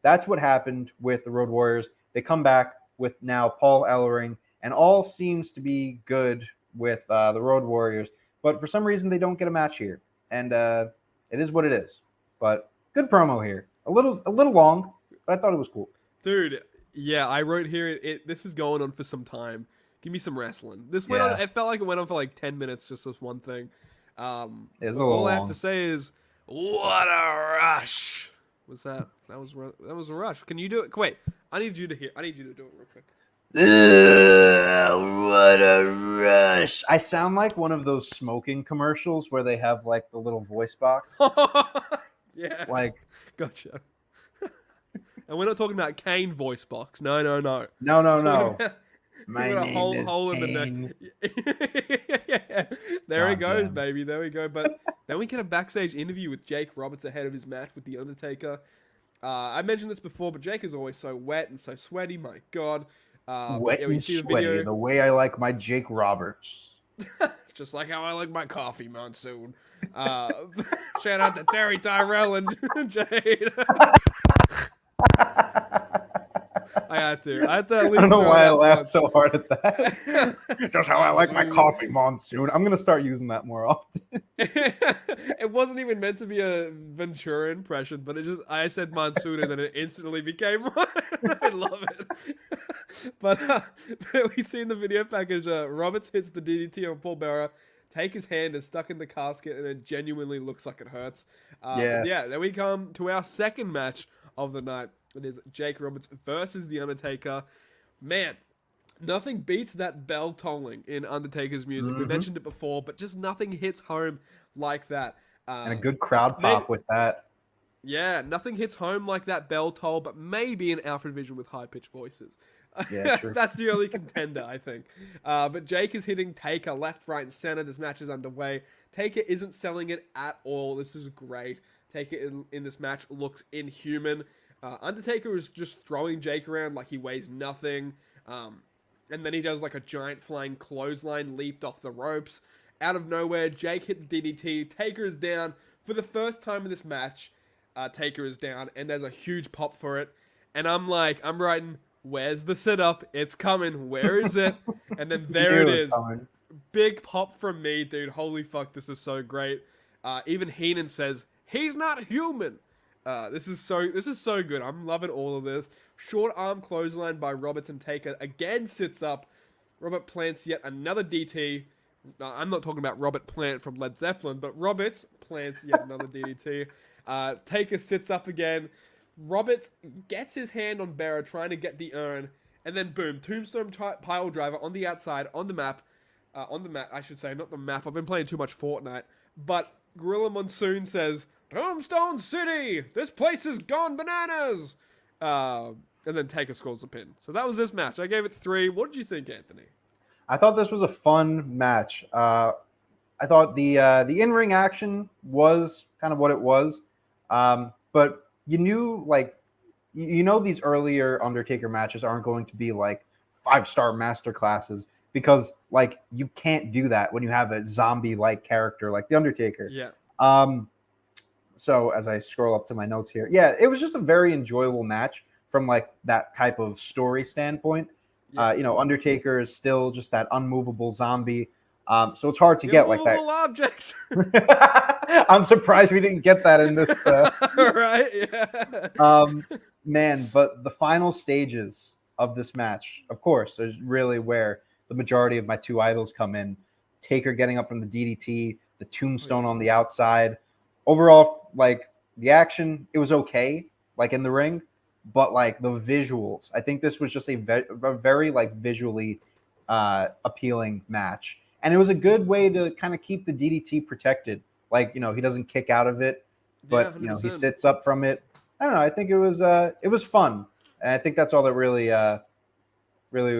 B: that's what happened with the Road Warriors. They come back with now Paul Ellering, and all seems to be good with the Road Warriors. But for some reason, they don't get a match here, and it is what it is. But good promo here. A little long, but I thought it was cool.
A: Dude, yeah, I wrote here, this is going on for some time. Give me some wrestling. This went on, it felt like it went on for like 10 minutes, just this one thing. All I have to say is, what a rush. Was that? That was a rush. Can you do it? Wait, I need you to do it real quick.
E: What a rush.
B: I sound like one of those smoking commercials where they have like the little voice box.
A: Yeah.
B: Like,
A: gotcha. And we're not talking about Kane voice box. No.
B: no. My name is
A: hole
B: Kane.
A: in the neck. There he goes, baby. There we go. But then we get a backstage interview with Jake Roberts ahead of his match with The Undertaker. I mentioned this before, but Jake is always so wet and so sweaty. My God.
B: Wet and sweaty, the way I like my Jake Roberts.
A: Just like how I like my coffee, Monsoon. Shout out to Terry Tyrell and Jade. I had to at least.
B: I don't know why I laughed
A: once.
B: so hard at that. Just how I like my coffee, Monsoon. I'm gonna start using that more often.
A: It wasn't even meant to be a Ventura impression, but I said Monsoon and then it instantly became one. I love it. But we see in the video package, Roberts hits the DDT on Paul Bearer. His hand is stuck in the casket and it genuinely looks like it hurts. Then we come to our second match of the night. It is Jake Roberts versus The Undertaker. Man, nothing beats that bell tolling in Undertaker's music.
B: Mm-hmm.
A: We mentioned it before, but just nothing hits home like that.
B: And a good crowd pop with that.
A: Yeah, nothing hits home like that bell toll, but maybe an Alfred Vision with high-pitched voices.
B: Yeah, true.
A: That's the only contender, I think. But Jake is hitting Taker left, right, and center. This match is underway. Taker isn't selling it at all. This is great. Taker in this match looks inhuman. Undertaker is just throwing Jake around like he weighs nothing. And then he does like a giant flying clothesline, leaped off the ropes. Out of nowhere, Jake hit the DDT. Taker is down. For the first time in this match, Taker is down, and there's a huge pop for it. And I'm writing, where's the setup? It's coming. Where is it? And then there it is.
B: Coming.
A: Big pop from me, dude. Holy fuck, this is so great. Even Heenan says, he's not human. This is so good. I'm loving all of this. Short arm clothesline by Roberts, and Taker again sits up. Robert plants yet another DT. No, I'm not talking about Robert Plant from Led Zeppelin, but Roberts plants yet another DDT. Taker sits up again. Roberts gets his hand on Bearer trying to get the urn, and then boom, tombstone pile driver on the outside, on the mat, I should say, not the map. I've been playing too much Fortnite. But Gorilla Monsoon says, Tombstone City! This place has gone bananas! And then Taker scores a pin. So that was this match. I gave it 3. What did you think, Anthony?
B: I thought this was a fun match. I thought the in-ring action was kind of what it was, but you knew these earlier Undertaker matches aren't going to be like 5-star master classes because like you can't do that when you have a zombie-like character like the Undertaker.
A: Yeah.
B: So as I scroll up to my notes here, yeah, it was just a very enjoyable match from like that type of story standpoint.
A: Yeah.
B: Undertaker is still just that unmovable zombie. So it's hard to get like that.
A: Object.
B: I'm surprised we didn't get that in this.
A: Right? Yeah.
B: Man, but the final stages of this match, of course, is really where the majority of my two idols come in. Taker getting up from the DDT, the tombstone on the outside. Overall, like the action, it was okay, like in the ring, but like the visuals, I think this was just a very like visually appealing match. And it was a good way to kind of keep the DDT protected. Like, he doesn't kick out of it, but,
A: Yeah,
B: he sits up from it. I don't know. I think it was fun. And I think that's all that really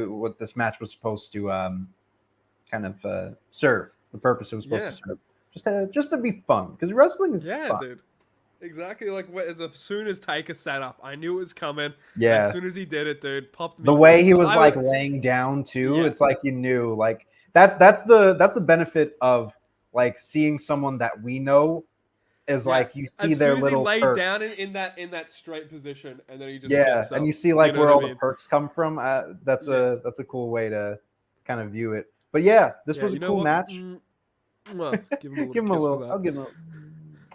B: what this match was supposed to kind of serve, the purpose it was supposed to serve. Just to be fun, because wrestling is fun.
A: Dude. Exactly like as soon as Taker sat up, I knew it was coming.
B: Yeah.
A: As soon as he did it, dude, popped me.
B: The way he was laying down too, it's like you knew. Like that's the benefit of like seeing someone that we know is like you see their little
A: he laid
B: perks.
A: down in that straight position, and then he just
B: and
A: up.
B: you see like where all
A: the
B: perks come from. That's a cool way to kind of view it. But yeah, this was a cool match.
A: Well, give him a little.
B: Give him a little. I'll give him.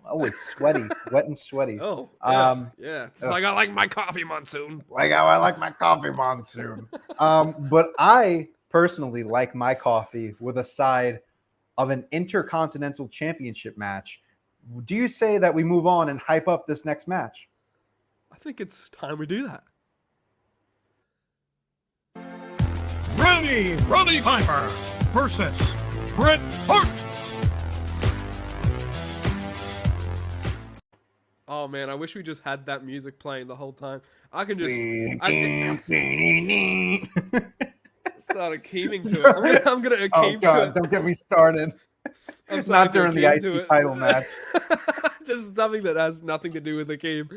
B: Always sweaty, wet and sweaty.
A: Oh, yeah. It's like I like my coffee monsoon.
B: Like how I like my coffee monsoon. But I personally like my coffee with a side of an Intercontinental Championship match. Do you say that we move on and hype up this next match?
A: I think it's time we do that.
C: Roddy Piper versus Bret Hart.
A: Oh man, I wish we just had that music playing the whole time. I can just started keying to it. I'm gonna key to it.
B: Don't get me started.
A: I'm
B: Not during the IC title match.
A: Just something that has nothing to do with the game.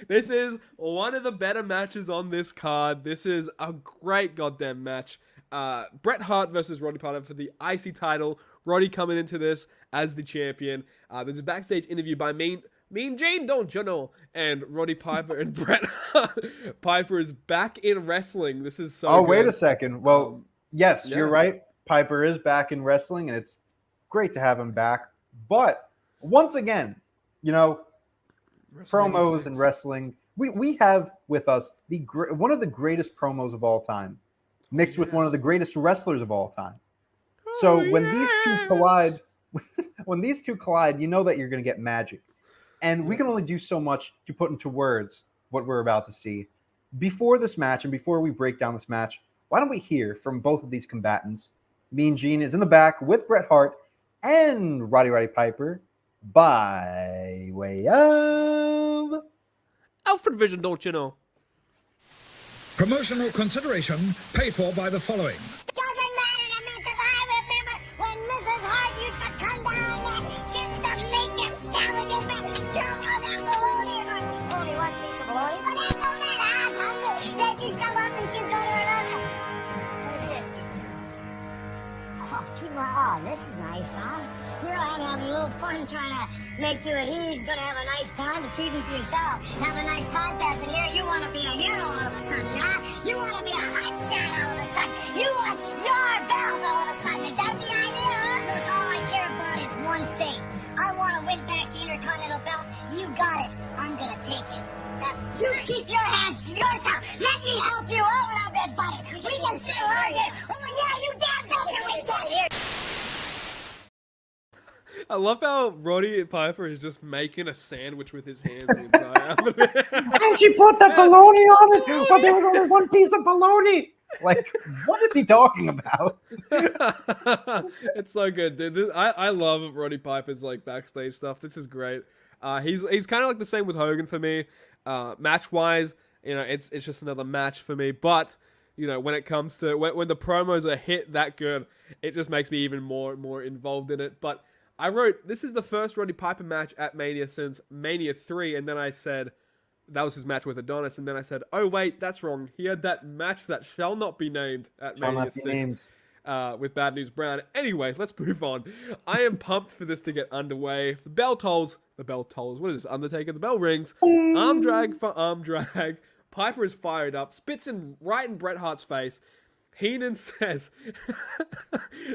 A: This is one of the better matches on this card. This is a great goddamn match. Bret Hart versus Roddy Piper for the IC title. Roddy coming into this as the champion. There's a backstage interview by Mean Gene, don't you know? And Roddy Piper and Bret Hart. Piper is back in wrestling. This is so good.
B: Wait a second. Well, yes, you're right. Piper is back in wrestling, and it's great to have him back. But once again, promos and wrestling, we have with us one of the greatest promos of all time, mixed with one of the greatest wrestlers of all time. So when these two collide, you know that you're going to get magic. And we can only do so much to put into words what we're about to see. Before this match and before we break down this match, why don't we hear from both of these combatants? Mean Gene is in the back with Bret Hart and Roddy Piper by way of
A: Alfred Vision, don't you know?
C: Promotional consideration paid for by the following.
F: Doesn't matter to me because I remember when Mrs. Hart used to come down and she used to make them sandwiches, man. You know that bologna, only one piece of bologna, but that don't matter. I was hungry. Then she'd come up and she'd go to another. What is this? Oh, this is nice, huh? Here I am having a little fun trying to make you and he's gonna have a nice time to keep him to yourself. Have a nice contest, and here you want to be a hero all of a sudden, huh? You want to be a hot shot all of a sudden. You want your belt all of a sudden. Is that the idea, huh? Look, all I care about is one thing. I want to win back the Intercontinental belt. You got it. I'm gonna take it. You keep your hands to yourself. Let me help you out a little bit, buddy. We can still argue. Oh, yeah, you damn know can we get here.
A: I love how Roddy Piper is just making a sandwich with his hands the entire
B: And she put the bologna on it, but there was only one piece of bologna. Like, what is he talking about?
A: It's so good, dude. I love Roddy Piper's like backstage stuff. This is great. He's kind of like the same with Hogan for me. Match wise, it's just another match for me. But when it comes to when the promos are hit that good, it just makes me even more involved in it. But I wrote, this is the first Roddy Piper match at Mania since Mania 3, and then I said that was his match with Adonis, and then I said, oh wait, that's wrong. He had that match that shall not be named at Mania 6 with Bad News Brown. Anyway, let's move on. I am pumped for this to get underway. The bell tolls. What is this, Undertaker? The bell rings. Arm drag for arm drag. Piper is fired up, spits right in Bret Hart's face. Heenan says,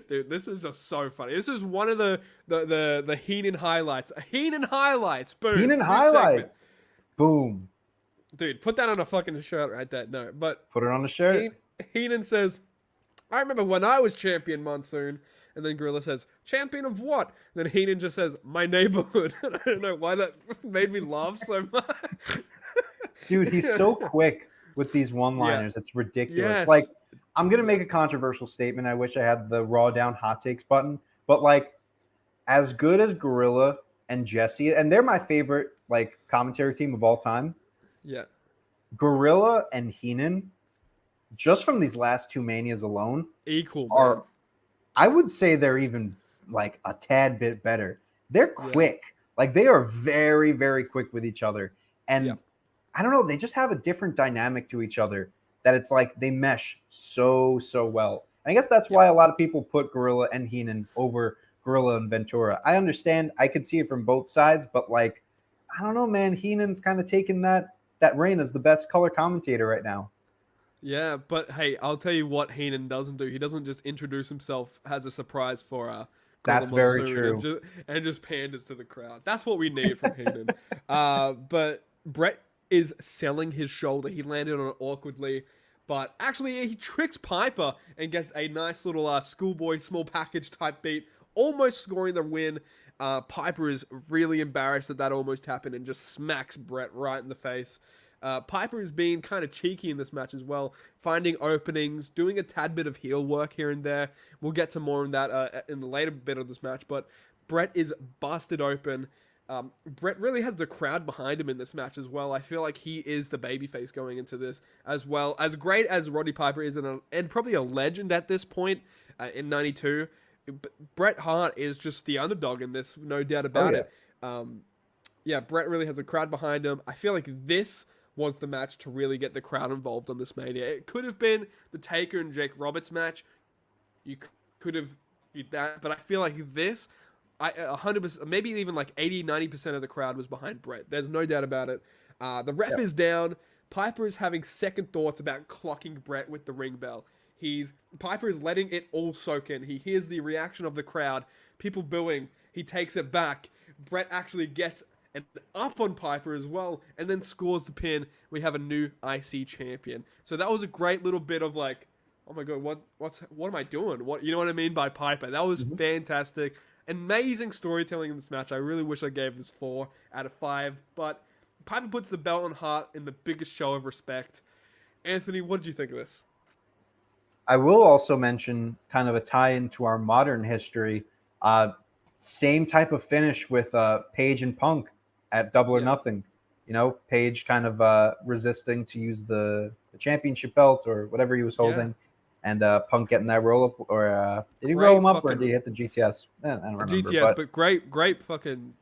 A: dude, this is just so funny. This is one of the Heenan highlights. Heenan highlights. Boom.
B: Heenan
A: New
B: highlights.
A: segment.
B: Boom.
A: Dude, put that on a fucking shirt right there. No, but
B: Put it on the shirt.
A: Heenan says, I remember when I was champion, Monsoon. And then Gorilla says, champion of what? And then Heenan just says, my neighborhood. I don't know why that made me laugh so much.
B: Dude, he's so quick with these one-liners.
A: Yeah.
B: It's ridiculous.
A: Yes.
B: Like, I'm going to make a controversial statement. I wish I had the Raw Down Hot Takes button. But, like, as good as Gorilla and Jesse, and they're my favorite, like, commentary team of all time.
A: Yeah.
B: Gorilla and Heenan, just from these last two Manias alone,
A: Equal,
B: are,
A: man.
B: I would say they're even, like, a tad bit better. They're quick. Yeah. Like, they are very, very quick with each other. And I don't know, they just have a different dynamic to each other that it's like they mesh so well. And I guess that's why a lot of people put Gorilla and Heenan over Gorilla and Ventura. I understand, I could see it from both sides, but like, I don't know, man, Heenan's kind of taking that reign as the best color commentator right now.
A: Yeah, but hey, I'll tell you what Heenan doesn't do. He doesn't just introduce himself as a surprise for
B: that's very true.
A: And just panders to the crowd. That's what we need from Heenan. But Bret is selling his shoulder. He landed on it awkwardly, but actually he tricks Piper and gets a nice little schoolboy small package type beat, almost scoring the win. Piper is really embarrassed that almost happened and just smacks Bret right in the face. Piper is being kind of cheeky in this match as well, finding openings, doing a tad bit of heel work here and there. We'll get to more on that in the later bit of this match, but Bret is busted open. Bret really has the crowd behind him in this match as well. I feel like he is the babyface going into this as well. As great as Roddy Piper is and probably a legend at this point in 92, Bret Hart is just the underdog in this, no doubt about it. Bret really has a crowd behind him. I feel like this was the match to really get the crowd involved on this Mania. It could have been the Taker and Jake Roberts match. You could have did that, but I feel like this, 100%, maybe even like 80-90% of the crowd was behind Bret. There's no doubt about it. The ref is down. Piper is having second thoughts about clocking Bret with the ring bell. Piper is letting it all soak in. He hears the reaction of the crowd, people booing. He takes it back. Bret actually gets an up on Piper as well, and then scores the pin. We have a new IC champion. So that was a great little bit of like, oh my god, what am I doing? What, you know what I mean by Piper? That was fantastic. Amazing storytelling in this match. I really wish I gave this 4 out of 5, but Piper puts the belt on Hart in the biggest show of respect. Anthony, what did you think of this?
B: I will also mention kind of a tie-in to our modern history. Same type of finish with Page and Punk at Double or Nothing. You know, Page kind of resisting to use the championship belt or whatever he was holding. And Punk getting that roll up, or did he roll him up, or did he hit the GTS? I don't remember.
A: GTS, but great fucking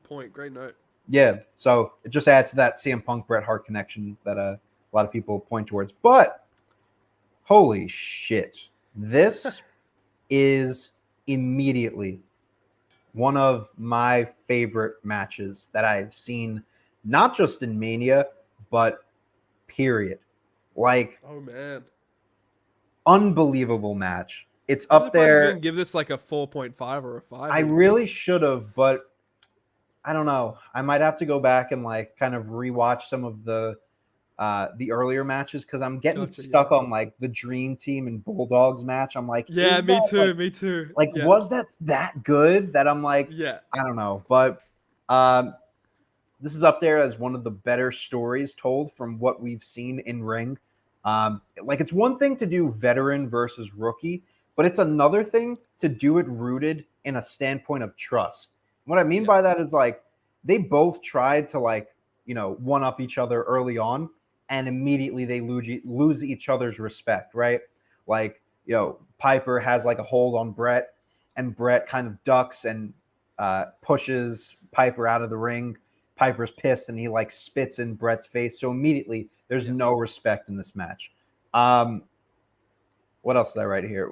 A: point, great note.
B: Yeah, so it just adds to that CM Punk Bret Hart connection that a lot of people point towards. But holy shit, this is immediately one of my favorite matches that I've seen, not just in Mania, but period. Like,
A: oh man.
B: Unbelievable match. It's up there.
A: Didn't give this like a 4.5 or a 5.
B: I really should have, but I don't know. I might have to go back and like kind of rewatch some of the earlier matches because I'm getting stuck on like the Dream Team and Bulldogs match. I'm like,
A: me too.
B: Like, was that good? That I'm like, I don't know. But this is up there as one of the better stories told from what we've seen in ring. Like, it's one thing to do veteran versus rookie, but it's another thing to do it rooted in a standpoint of trust. What I mean by that is like they both tried to like, you know, one up each other early on, and immediately they lose each other's respect, right? Like, Piper has like a hold on Bret, and Bret kind of ducks and pushes Piper out of the ring. Piper's pissed and he like spits in Bret's face. So immediately there's no respect in this match. What else did I write here?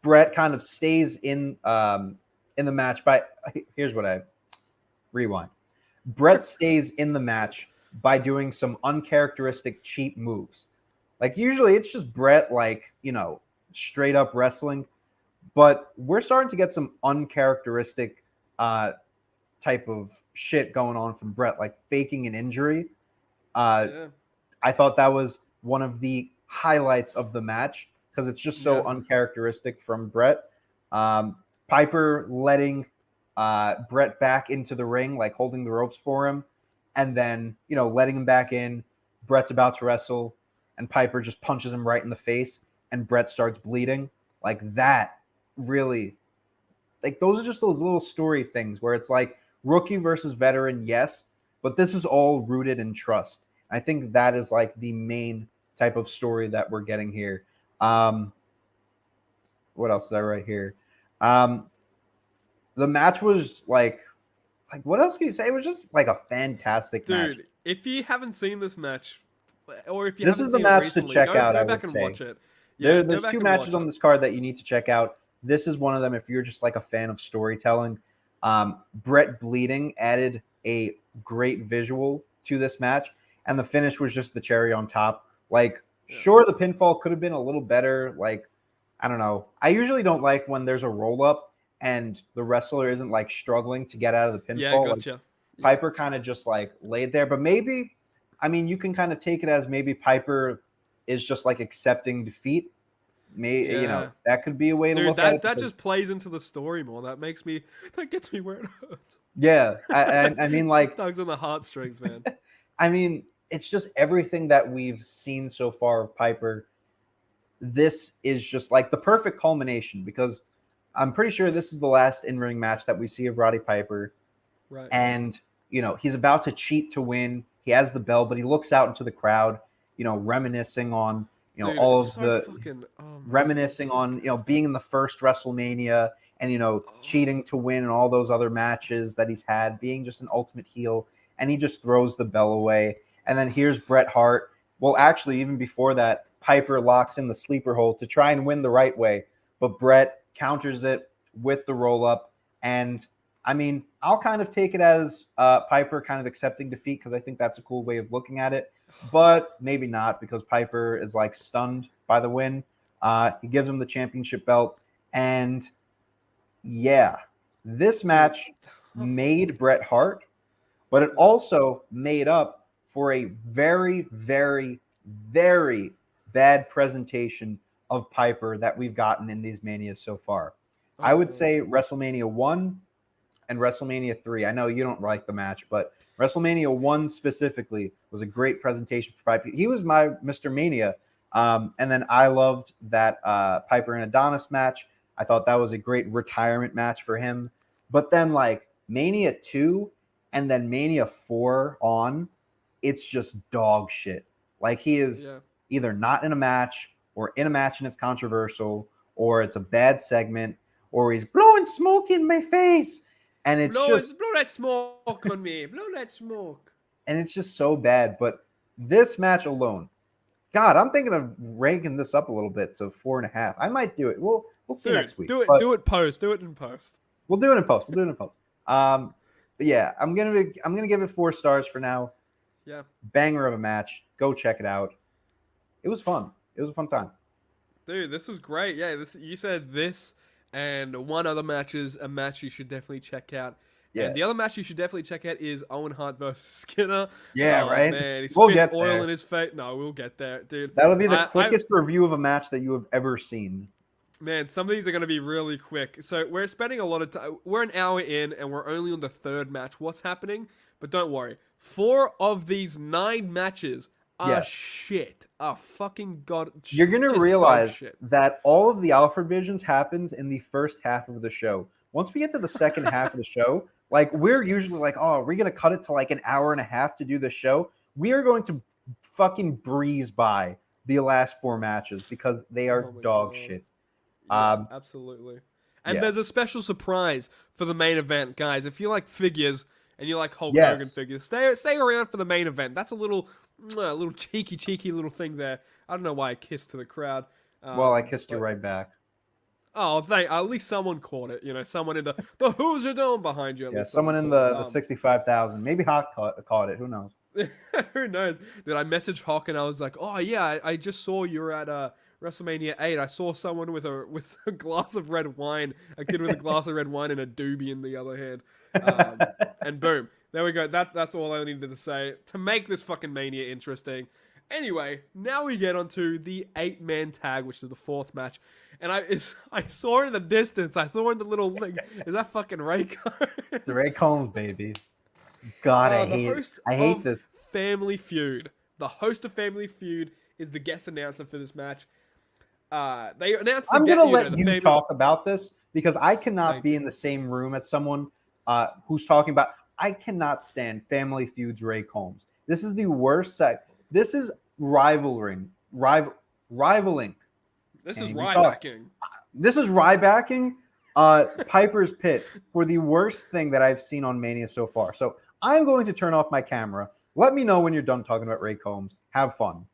B: Bret kind of stays in the match here's what I rewind. Bret stays in the match by doing some uncharacteristic cheap moves. Like usually it's just Bret like, straight up wrestling, but we're starting to get some uncharacteristic type of shit going on from Bret, like faking an injury. I thought that was one of the highlights of the match because it's just so uncharacteristic from Bret. Piper letting Bret back into the ring, like holding the ropes for him, and then, letting him back in. Bret's about to wrestle, and Piper just punches him right in the face, and Bret starts bleeding. Like that really, like those are just those little story things where it's like rookie versus veteran, yes, but this is all rooted in trust. I think that is like the main type of story that we're getting here. What else did I write here? The match was like what else can you say? It was just like a fantastic match.
A: Dude, if you haven't seen this match, or if you
B: this
A: haven't
B: is the
A: seen
B: match
A: it recently,
B: to check out.
A: go
B: I
A: back
B: would
A: and
B: say.
A: watch it. Yeah,
B: There's two matches on this card that you need to check out. This is one of them if you're just like a fan of storytelling. Bret bleeding added a great visual to this match, and the finish was just the cherry on top. Like, sure, the pinfall could have been a little better. Like, I don't know. I usually don't like when there's a roll up and the wrestler isn't like struggling to get out of the pinfall.
A: Yeah, gotcha.
B: Like, Piper kind of just like laid there, but maybe, I mean, you can kind of take it as maybe Piper is just like accepting defeat. That could be a way to look at it.
A: That just plays into the story more. That gets me where it hurts.
B: Yeah, I mean, like
A: tugs on the heartstrings, man.
B: I mean, it's just everything that we've seen so far of Piper. This is just like the perfect culmination because I'm pretty sure this is the last in-ring match that we see of Roddy Piper.
A: Right.
B: And, he's about to cheat to win. He has the bell, but he looks out into the crowd, reminiscing on,
A: Dude,
B: all of reminiscing on, being in the first WrestleMania and, cheating to win and all those other matches that he's had, being just an ultimate heel. And he just throws the bell away. And then here's Bret Hart. Well, actually, even before that, Piper locks in the sleeper hold to try and win the right way. But Bret counters it with the roll-up. And, I mean, I'll kind of take it as Piper kind of accepting defeat because I think that's a cool way of looking at it. But maybe not because Piper is, like, stunned by the win. He gives him the championship belt. And, yeah, this match made Bret Hart, but it also made up for a very, very, very bad presentation of Piper that we've gotten in these Manias so far. I would say WrestleMania 1 and WrestleMania 3. I know you don't like the match, but WrestleMania 1 specifically was a great presentation for Piper. He was my Mr. Mania. And then I loved that Piper and Adonis match. I thought that was a great retirement match for him. But then like Mania 2 and then Mania 4 on, it's just dog shit. Like he is either not in a match or in a match and it's controversial or it's a bad segment or he's blowing smoke in my face. And it's
A: blow that smoke on me. Blow that smoke.
B: And it's just so bad. But this match alone, God, I'm thinking of ranking this up a little bit to 4.5. I might do it. We'll see next week.
A: Do it in post. Do it in post.
B: We'll do it in post. But yeah, I'm gonna give it 4 stars for now.
A: Yeah.
B: Banger of a match. Go check it out. It was fun. It was a fun time.
A: Dude, this was great. Yeah, you said this and one other match is a match you should definitely check out. Yeah. And the other match you should definitely check out is Owen Hart versus Skinner.
B: Yeah, right?
A: Man, he
B: We'll
A: spits
B: get
A: oil
B: there.
A: in his face. No, we'll get there, dude.
B: That'll be the quickest review of a match that you have ever seen.
A: Man, some of these are going to be really quick. So we're spending a lot of time. We're an hour in, and we're only on the 3rd match. What's happening? But don't worry. 4 of these 9 matches are shit. Oh, fucking God.
B: You're going to realize that all of the Alfred Visions happens in the first half of the show. Once we get to the second half of the show, like we're usually like, oh, are we going to cut it to like an hour and a half to do the show? We are going to fucking breeze by the last 4 matches because they are
A: Oh my
B: dog
A: God.
B: shit.
A: Yeah, absolutely. And
B: yeah.
A: there's a special surprise for the main event, guys. If you like figures and you like Hulk
B: Yes.
A: Hogan figures, stay around for the main event. That's a little cheeky little thing there. I don't know why I kissed to the crowd.
B: Well, I kissed you
A: but-
B: right back.
A: Oh, at least someone caught it. You know, someone in the Hoosier Dome behind you. At
B: Yeah,
A: least
B: someone in
A: caught
B: the
A: it.
B: 65,000. Maybe Hawk caught it. Who knows?
A: Who knows? Dude, I messaged Hawk and I was like, "Oh yeah, I just saw you were at WrestleMania 8. I saw someone with a glass of red wine, a kid with a glass of red wine and a doobie in the other hand." And boom, there we go. That's all I needed to say to make this fucking Mania interesting. Anyway, now we get onto the 8-man tag, which is the 4th match. And I saw in the distance, I saw in the little thing, is that fucking Rayco?
B: It's Ray Combs, baby. God, I
A: The
B: hate it.
A: host
B: I hate
A: of
B: this.
A: Family Feud. The host of Family Feud is the guest announcer for this match. They announced.
B: I'm gonna let
A: the
B: you
A: family-
B: talk about this because I cannot
A: Thank
B: be in the same room as someone who's talking about. I cannot stand Family Feud's Ray Combs. This is the worst set. This is rivaling.
A: This
B: Can't
A: is
B: even talk.
A: Rybacking.
B: This is Rybacking Piper's Pit for the worst thing that I've seen on Mania so far. So I'm going to turn off my camera. Let me know when you're done talking about Ray Combs. Have fun.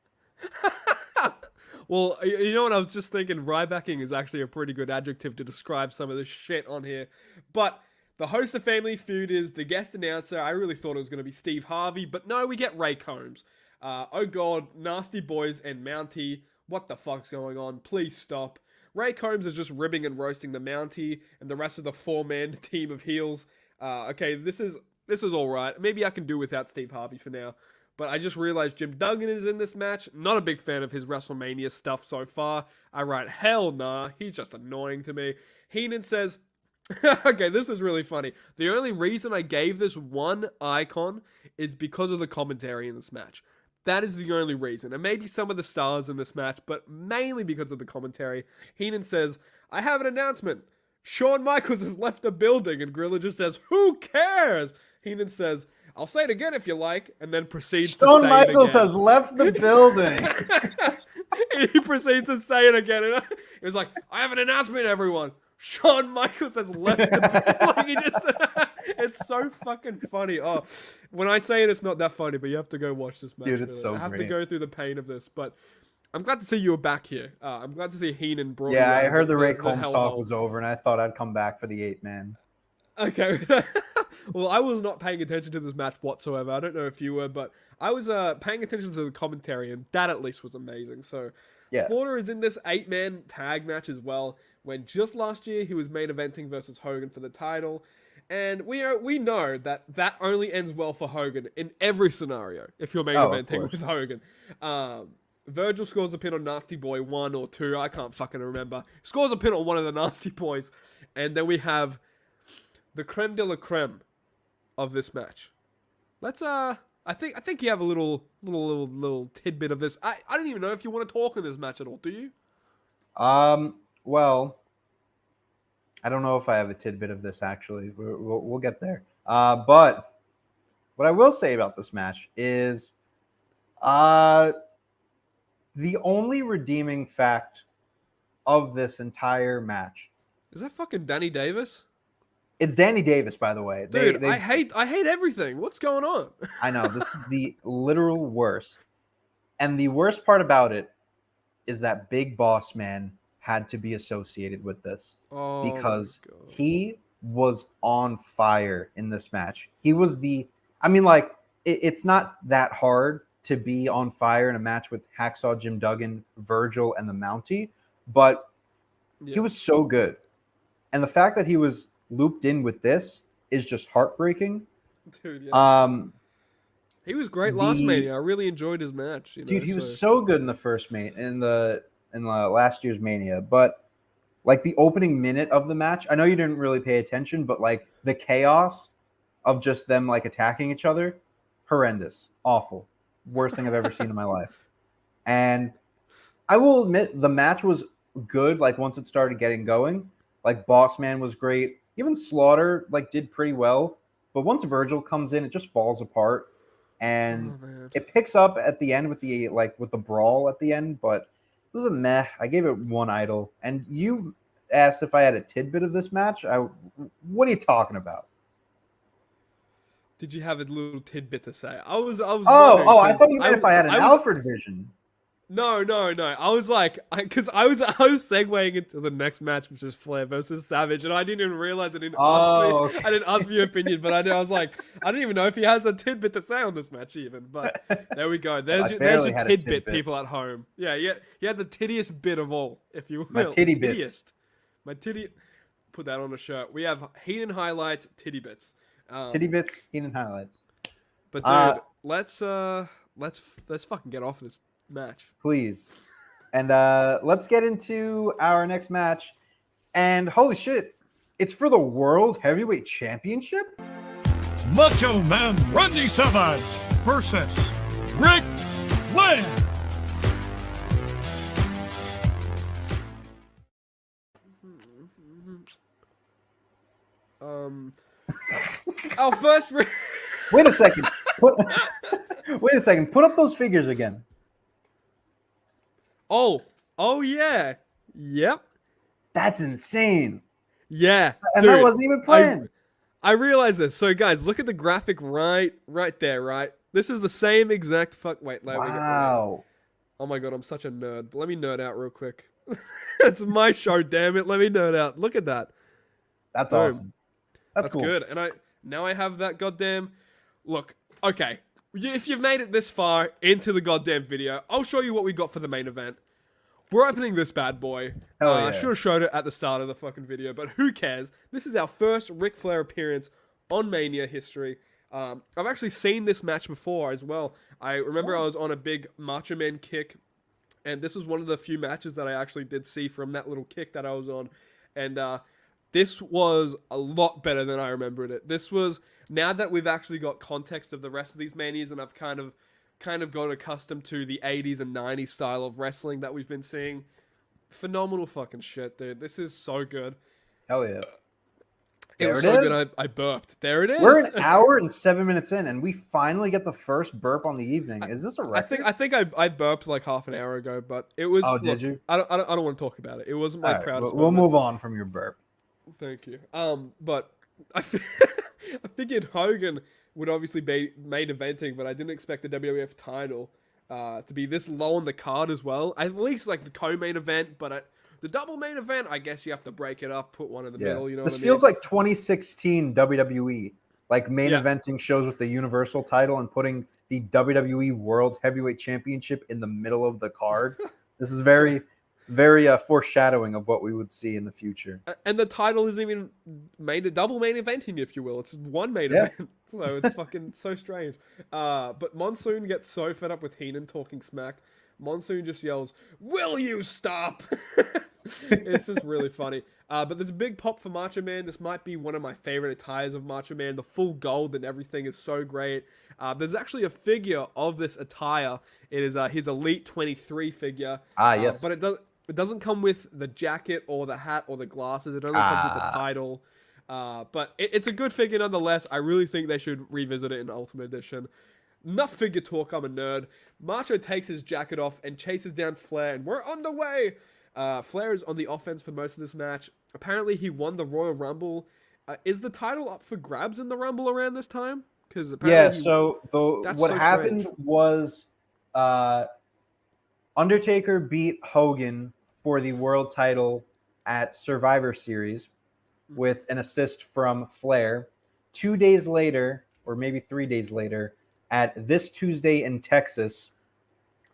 A: Well, you know what? I was just thinking Rybacking is actually a pretty good adjective to describe some of this shit on here. But the host of Family Feud is the guest announcer. I really thought it was going to be Steve Harvey, but no, we get Ray Combs. Oh God, Nasty Boys and Mountie. What the fuck's going on? Please stop. Ray Combs is just ribbing and roasting the Mountie and the rest of the 4-man team of heels. Okay, this is all right. Maybe I can do without Steve Harvey for now. But I just realized Jim Duggan is in this match. Not a big fan of his WrestleMania stuff so far. I write, hell nah. He's just annoying to me. Heenan says, okay, this is really funny. The only reason I gave this one icon is because of the commentary in this match. That is the only reason. And maybe some of the stars in this match, but mainly because of the commentary. Heenan says, I have an announcement. Shawn Michaels has left the building. And Gorilla just says, who cares? Heenan says, I'll say it again if you like, and then proceeds to
B: Shawn
A: say
B: Michaels
A: it again.
B: has left the building.
A: And he proceeds to say it again. And it was like, I have an announcement, everyone. Shawn Michaels has left the like he just it's so fucking funny. Oh, when I say it, it's not that funny, but you have to go watch this match.
B: Dude, it's so
A: I have to
B: great.
A: go through the pain of this, but I'm glad to see you were back here. I'm glad to see Heenan brought.
B: Yeah,
A: you
B: I heard the Ray
A: hellhole.
B: Combs talk was over, and I thought I'd come back for the 8-man.
A: Okay. Well, I was not paying attention to this match whatsoever. I don't know if you were, but I was paying attention to the commentary, and that at least was amazing. So,
B: Yeah.
A: Slaughter is in this 8-man tag match as well, when just last year he was main eventing versus Hogan for the title. And we know that only ends well for Hogan in every scenario if you're main eventing with Hogan. Virgil scores a pin on Nasty Boy 1 or 2, I can't fucking remember. Scores a pin on one of the Nasty Boys. And then we have the creme de la creme of this match. Let's I think you have a little tidbit of this. I don't even know if you want to talk in this match at all, do you?
B: Well, I don't know if I have a tidbit of this actually. We'll get there. But what I will say about this match is the only redeeming fact of this entire match.
A: Is that fucking Danny Davis?
B: It's Danny Davis, by the way.
A: Dude, I hate everything. What's going on?
B: I know, this is the literal worst. And the worst part about it is that Big Boss Man had to be associated with this because he was on fire in this match. He was it's not that hard to be on fire in a match with Hacksaw Jim Duggan, Virgil, and the Mountie, but he was so good. And the fact that he was looped in with this is just heartbreaking.
A: Dude, yeah. He was great last Mania. I really enjoyed his match.
B: Dude, he was so good in the first in the last year's Mania, but like the opening minute of the match, I know you didn't really pay attention, but like the chaos of just them like attacking each other, horrendous, awful, worst thing I've ever seen in my life. And I will admit the match was good. Like once it started getting going, like Boss Man was great. Even Slaughter like did pretty well, but once Virgil comes in, it just falls apart. and
A: Oh, man.
B: it picks up at the end with the brawl at the end, but it was a meh. I gave it 1 idol. And you asked if I had a tidbit of this match. What are you talking about?
A: Did you have a little tidbit to say? I was.
B: Oh,
A: wondering,
B: I
A: 'cause
B: thought you meant if I had an
A: was-
B: Alfred vision.
A: No. I was like, because I was segueing into the next match, which is Flair versus Savage, and I didn't even realize I didn't ask for your opinion, but I was like, I don't even know if he has a tidbit to say on this match even. But there we go. There's
B: barely
A: your
B: had a
A: tidbit,
B: tidbit.
A: people at home. Yeah, you had the tittiest bit of all, if you will.
B: My titty
A: Tittiest.
B: bits.
A: My titty. Put that on a shirt. We have Heenan highlights, titty bits.
B: Titty bits, Heenan highlights.
A: But dude, let's fucking get off this match.
B: Please. And let's get into our next match. And holy shit, it's for the World Heavyweight Championship?
G: Macho Man Randy Savage versus Ric Flair.
A: Our first.
B: Wait a second. Wait a second. Put up those figures again.
A: Oh yeah. Yep.
B: That's insane.
A: Yeah.
B: And
A: dude,
B: that wasn't even planned.
A: I realize this. So guys, look at the graphic right there, right? This is the same exact wait, let me get
B: Wow.
A: Oh my god, I'm such a nerd. Let me nerd out real quick. It's my show, damn it. Let me nerd out. Look at that.
B: That's
A: Boom.
B: awesome. That's cool.
A: Good. And I have that goddamn look, okay. If you've made it this far into the goddamn video, I'll show you what we got for the main event. We're opening this bad boy.
B: Hell
A: I
B: yeah.
A: should have showed it at the start of the fucking video, but who cares? This is our first Ric Flair appearance on Mania history. I've actually seen this match before as well. I remember I was on a big Macho Man kick, and this was one of the few matches that I actually did see from that little kick that I was on. And this was a lot better than I remembered it. This was, now that we've actually got context of the rest of these Manias, and I've kind of got accustomed to the 80s and 90s style of wrestling that we've been seeing. Phenomenal fucking shit, dude. This is so good.
B: Hell yeah.
A: It
B: There
A: was
B: it
A: so
B: is.
A: good, I burped. There it is.
B: We're an hour and 7 minutes in, and we finally get the first burp on the evening. Is this a record?
A: I think I burped like half an hour ago, but it was.
B: Oh, did you?
A: I don't want to talk about it. It wasn't my
B: All right,
A: proudest.
B: we'll
A: moment.
B: move on from your burp.
A: Thank you. But I figured Hogan would obviously be main eventing, but I didn't expect the WWF title to be this low on the card as well. At least like the co-main event, but the double main event, I guess you have to break it up, put one in the middle. You know,
B: this
A: what I
B: feels
A: mean?
B: like 2016 WWE, like main eventing shows with the Universal title and putting the WWE World Heavyweight Championship in the middle of the card. This is very, very foreshadowing of what we would see in the future.
A: And the title isn't even double main eventing, if you will. It's one main event. So it's fucking so strange. But Monsoon gets so fed up with Heenan talking smack. Monsoon just yells, "Will you stop?" It's just really funny. But there's a big pop for Macho Man. This might be one of my favorite attires of Macho Man. The full gold and everything is so great. There's actually a figure of this attire. It is his Elite 23 figure.
B: Yes.
A: But it doesn't come with the jacket or the hat or the glasses. It only comes with the title. But it's a good figure nonetheless. I really think they should revisit it in Ultimate Edition. Enough figure talk, I'm a nerd. Macho takes his jacket off and chases down Flair, and we're underway. Flair is on the offense for most of this match. Apparently, he won the Royal Rumble. Is the title up for grabs in the Rumble around this time? Because
B: what happened was Undertaker beat Hogan for the world title at Survivor Series with an assist from Flair. 2 days later, or maybe 3 days later, at This Tuesday in Texas,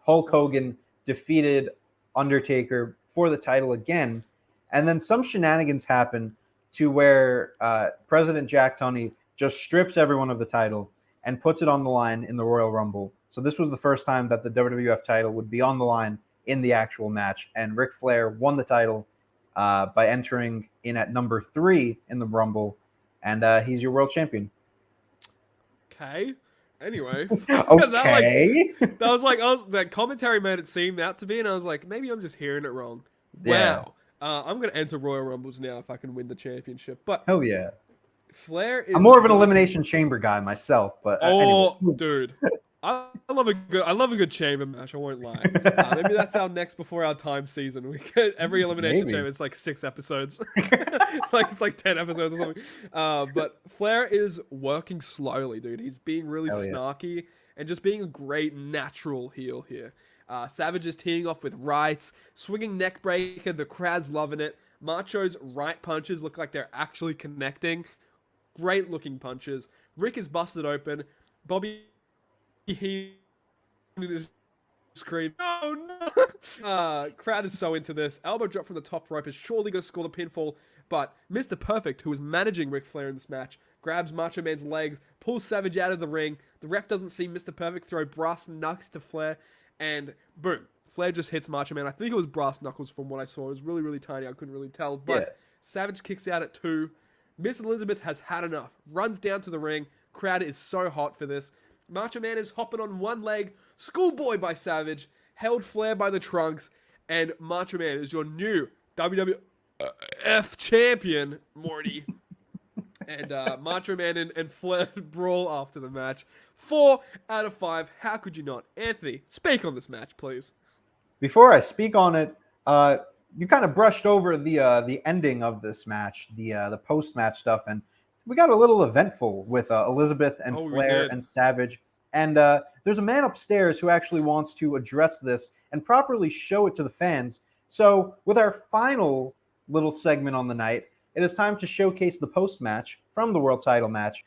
B: Hulk Hogan defeated Undertaker for the title again. And then some shenanigans happen to where President Jack Tunney just strips everyone of the title and puts it on the line in the Royal Rumble. So this was the first time that the WWF title would be on the line in the actual match. And Ric Flair won the title by entering in at number 3 in the Rumble. And he's your world champion.
A: Okay. Anyway.
B: Okay.
A: That commentary made it seem out to be, and I was like, maybe I'm just hearing it wrong.
B: Yeah.
A: Wow. I'm going to enter Royal Rumbles now if I can win the championship. But
B: Hell yeah.
A: Flair is.
B: I'm more of an
A: built-
B: elimination chamber guy myself, but
A: Oh,
B: anyway.
A: dude. I love a good chamber match. I won't lie. Maybe that's our next before our time season. We get every elimination
B: Maybe.
A: chamber. It's like 6 episodes. it's like 10 episodes or something. But Flair is working slowly, dude. He's being really
B: Hell yeah.
A: snarky and just being a great natural heel here. Savage is teeing off with rights, swinging neck breaker. The crowd's loving it. Macho's right punches look like they're actually connecting. Great looking punches. Rick is busted open. Bobby Heenan is screaming, "Oh no!" Crowd is so into this. Elbow drop from the top rope is surely going to score the pinfall, but Mr. Perfect, who is managing Ric Flair in this match, grabs Macho Man's legs, pulls Savage out of the ring. The ref doesn't see Mr. Perfect throw brass knucks to Flair, and boom, Flair just hits Macho Man. I think it was brass knuckles from what I saw. It was really, really tiny. I couldn't really tell, but
B: Yeah.
A: Savage kicks out at 2. Miss Elizabeth has had enough. Runs down to the ring. Crowd is so hot for this. Macho Man is hopping on one leg. Schoolboy by Savage. Held Flair by the trunks. And Macho Man is your new WWF champion, Morty. And Macho Man and Flair brawl after the match. 4 out of 5. How could you not? Anthony, speak on this match, please.
B: Before I speak on it, you kind of brushed over the ending of this match, the post-match stuff, and we got a little eventful with Elizabeth and
A: Oh, we
B: Flair
A: did.
B: and Savage. And there's a man upstairs who actually wants to address this and properly show it to the fans. So with our final little segment on the night, it is time to showcase the post-match from the world title match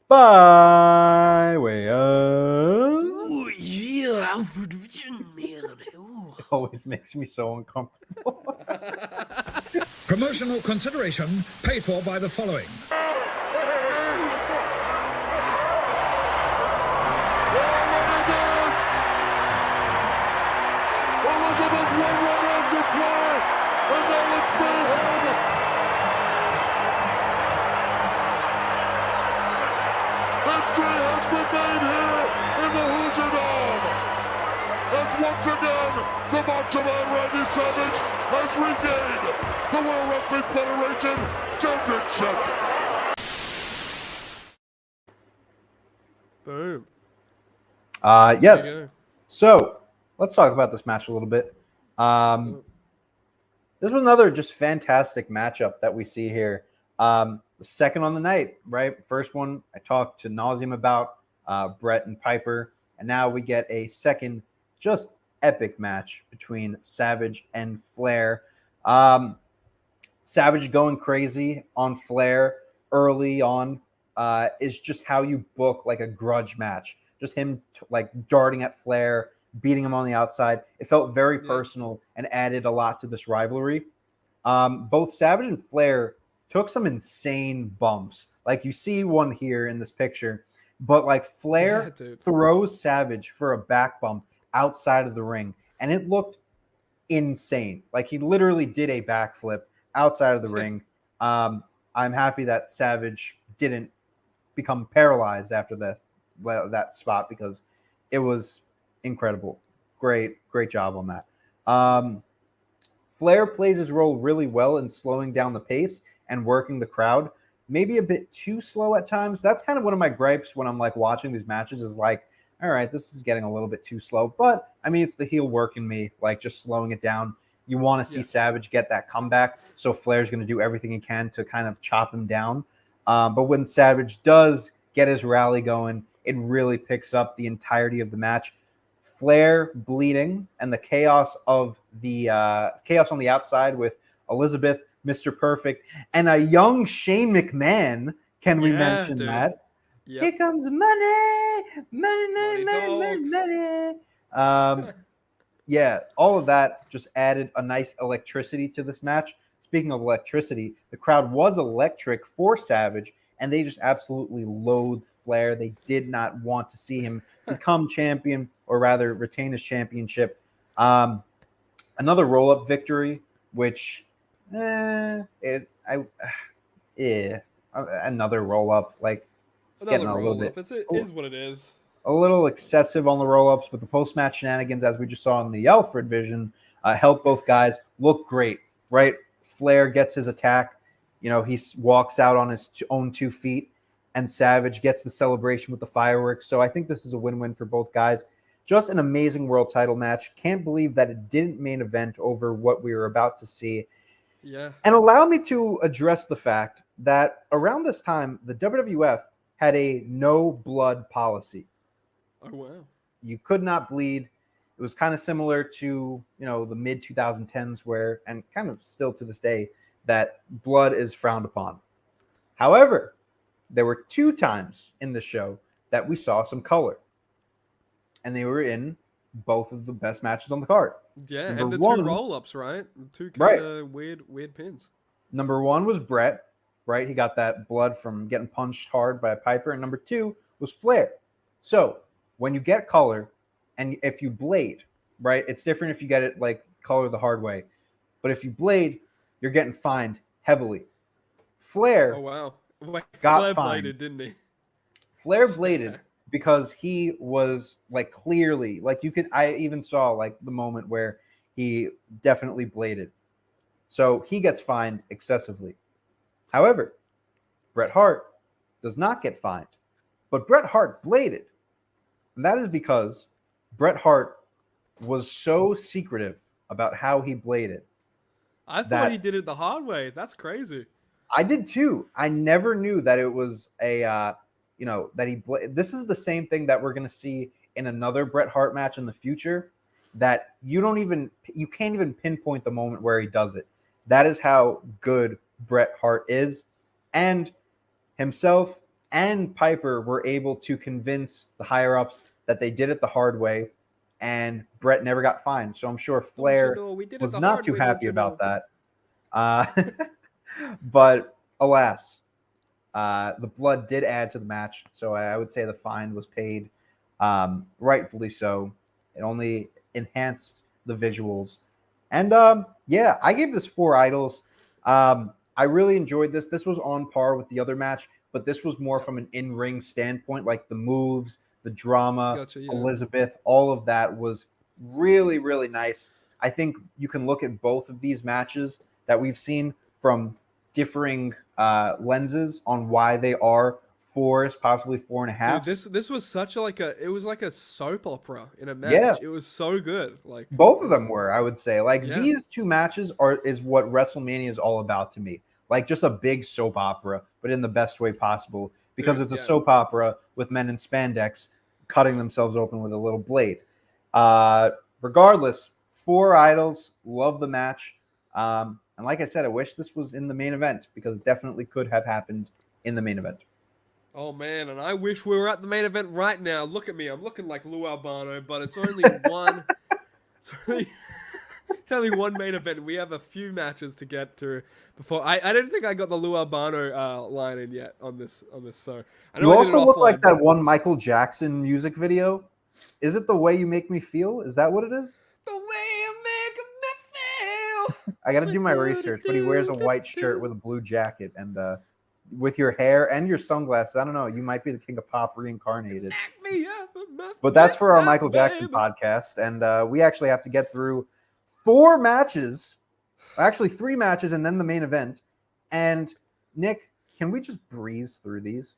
B: by way of...
E: Oh, yeah, Alfred Vision, man. Oh.
B: It always makes me so uncomfortable.
C: Promotional consideration paid for by the following.
D: Elizabeth won right after Flair, and now it's mayhem. History has been made here in the Hoosier Dome, as once again the Macho Man Randy Savage has regained the World Wrestling Federation Championship.
A: Boom.
B: Yes.
A: There you go.
B: So let's talk about this match a little bit. This was another just fantastic matchup that we see here. The second on the night, right? First one I talked to nauseam about, Brett and Piper, and now we get a second just epic match between Savage and Flair. Savage going crazy on Flair early on is just how you book like a grudge match. Just him like darting at Flair, beating him on the outside. It felt very personal and added a lot to this rivalry. Both Savage and Flair took some insane bumps. Like you see one here in this picture, but like Flair throws Savage for a back bump outside of the ring, and it looked insane. Like he literally did a backflip outside of the ring. I'm happy that Savage didn't become paralyzed after that spot because it was incredible. Great job on that. Flair plays his role really well in slowing down the pace and working the crowd. Maybe a bit too slow at times. That's kind of one of my gripes when I'm like watching these matches is like, all right, this is getting a little bit too slow. But I mean, it's the heel work in me, like just slowing it down. You want to see Savage get that comeback. So Flair's going to do everything he can to kind of chop him down. But when Savage does get his rally going, it really picks up the entirety of the match. Flair bleeding and the chaos of the chaos on the outside with Elizabeth, Mr. Perfect, and a young Shane McMahon. Can we mention that?
A: Yep.
B: Here comes the money. Yeah, all of that just added a nice electricity to this match. Speaking of electricity, the crowd was electric for Savage, and they just absolutely loathed Flair. They did not want to see him become champion, or rather retain his championship. Another roll-up victory, which another roll-up. Like it's getting a little bit.
A: It is what it is.
B: A little excessive on the roll-ups, but the post-match shenanigans, as we just saw in the Alfred vision, helped both guys look great, right? Flair gets his attack, He walks out on his own 2 feet, and Savage gets the celebration with the fireworks. So I think this is a win-win for both guys. Just an amazing world title match. Can't believe that it didn't main event over what we were about to see.
A: Yeah.
B: And allow me to address the fact that around this time, the WWF had a no blood policy.
A: Oh, wow.
B: You could not bleed. It was kind of similar to, the mid 2010s where, and kind of still to this day, that blood is frowned upon. However, there were 2 times in the show that we saw some color. And they were in both of the best matches on the card.
A: Yeah,
B: Number
A: and the
B: one-
A: 2 roll-ups, right? 2 kind of weird pins.
B: Number 1 was Brett, right? He got that blood from getting punched hard by a Piper. And number 2 was Flair. So when you get color, and if you blade, right, it's different if you get it like color the hard way. But if you blade, you're getting fined heavily. Flair
A: Oh, wow. Wait,
B: got
A: Flair
B: fined.
A: bladed, didn't he?
B: Flair bladed because he was like clearly, like I even saw like the moment where he definitely bladed. So he gets fined excessively. However, Bret Hart does not get fined, but Bret Hart bladed. And that is because Bret Hart was so secretive about how he bladed.
A: I thought he did it the hard way. That's crazy.
B: I did too. I never knew that it was that this is the same thing that we're going to see in another Bret Hart match in the future, that you can't even pinpoint the moment where he does it. That is how good Bret Hart is. And himself and Piper were able to convince the higher ups that they did it the hard way, and Bret never got fined. So I'm sure Flair was not too happy about that. But alas, the blood did add to the match. So I would say the fine was paid, rightfully so. It only enhanced the visuals. And I gave this 4 idols. I really enjoyed this. This was on par with the other match, but this was more from an in-ring standpoint, like the moves, the drama,
A: Gotcha, yeah.
B: Elizabeth, all of that was really, really nice. I think you can look at both of these matches that we've seen from differing lenses on why they are 4s, possibly 4.5.
A: Dude, this was such it was like a soap opera in a match.
B: Yeah.
A: It was so good. Like
B: Both of them were, I would say. Like
A: Yeah.
B: these 2 matches is what WrestleMania is all about to me. Like just a big soap opera, but in the best way possible, because
A: Dude,
B: it's a
A: yeah.
B: soap opera with men in spandex cutting themselves open with a little blade. Regardless, 4 idols, love the match. And like I said, I wish this was in the main event, because it definitely could have happened in the main event.
A: Oh man, and I wish we were at the main event right now. Look at me, I'm looking like Lou Albano, but it's only one. It's only one main event. We have a few matches to get through before. I didn't think I got the Lou Albano line in yet on this. So I know
B: You
A: I did
B: also
A: it
B: look
A: offline,
B: like
A: but-
B: that one Michael Jackson music video. Is it The Way You Make Me Feel? Is that what it is?
A: The way you make me feel.
B: I got to do my research, but he wears a white shirt with a blue jacket, and with your hair and your sunglasses, I don't know, you might be the king of pop reincarnated.
A: Me up in my
B: But that's for our
A: face,
B: Michael Jackson
A: baby.
B: podcast, and we actually have to get through 4 matches, actually 3 matches, and then the main event. And Nick, can we just breeze through these?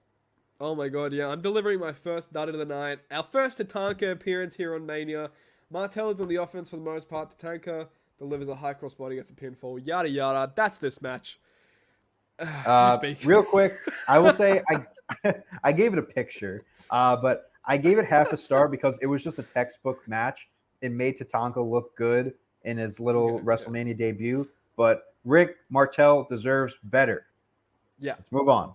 A: Oh my god, yeah. I'm delivering my first dud of the night. Our first Tatanka appearance here on Mania. Martel is on the offense for the most part. Tatanka delivers a high crossbody, gets a pinfall. Yada yada. That's this match. You speak.
B: Real quick, I will say I gave it a picture, but I gave it half a star because it was just a textbook match. It made Tatanka look good in his little WrestleMania debut, but Rick Martel deserves better.
A: Yeah.
B: Let's move on.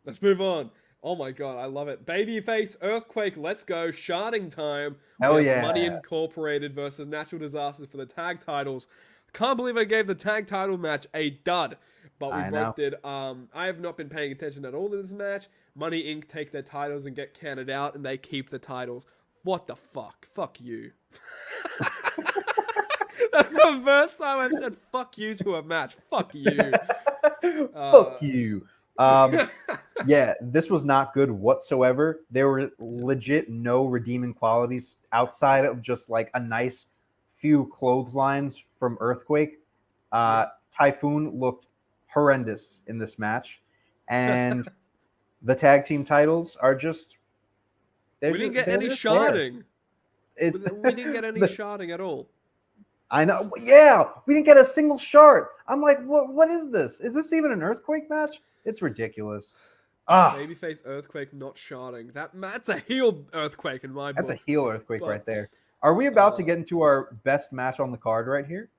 A: Let's move on. Oh my god, I love it. Babyface, Earthquake, let's go. Sharding time.
B: Hell
A: We have
B: yeah.
A: Money Incorporated versus Natural Disasters for the tag titles. Can't believe I gave the tag title match a dud, but we
B: I
A: both
B: know.
A: did. I have not been paying attention at all to this match. Money Inc. take their titles and get counted out, and they keep the titles. What the fuck? Fuck you. That's the first time I've said fuck you to a match. Fuck you.
B: Fuck you. Yeah, this was not good whatsoever. There were legit no redeeming qualities outside of just like a nice few clotheslines from Earthquake. Typhoon looked horrendous in this match. And the tag team titles are just...
A: We didn't get any sharding. We didn't get any sharding at all.
B: I know. Yeah, we didn't get a single shard. I'm like, what is this? Is this even an earthquake match? It's ridiculous.
A: Babyface earthquake, not sharding. That's a heel earthquake in my book.
B: That's a heel earthquake right there. Are we about to get into our best match on the card right here?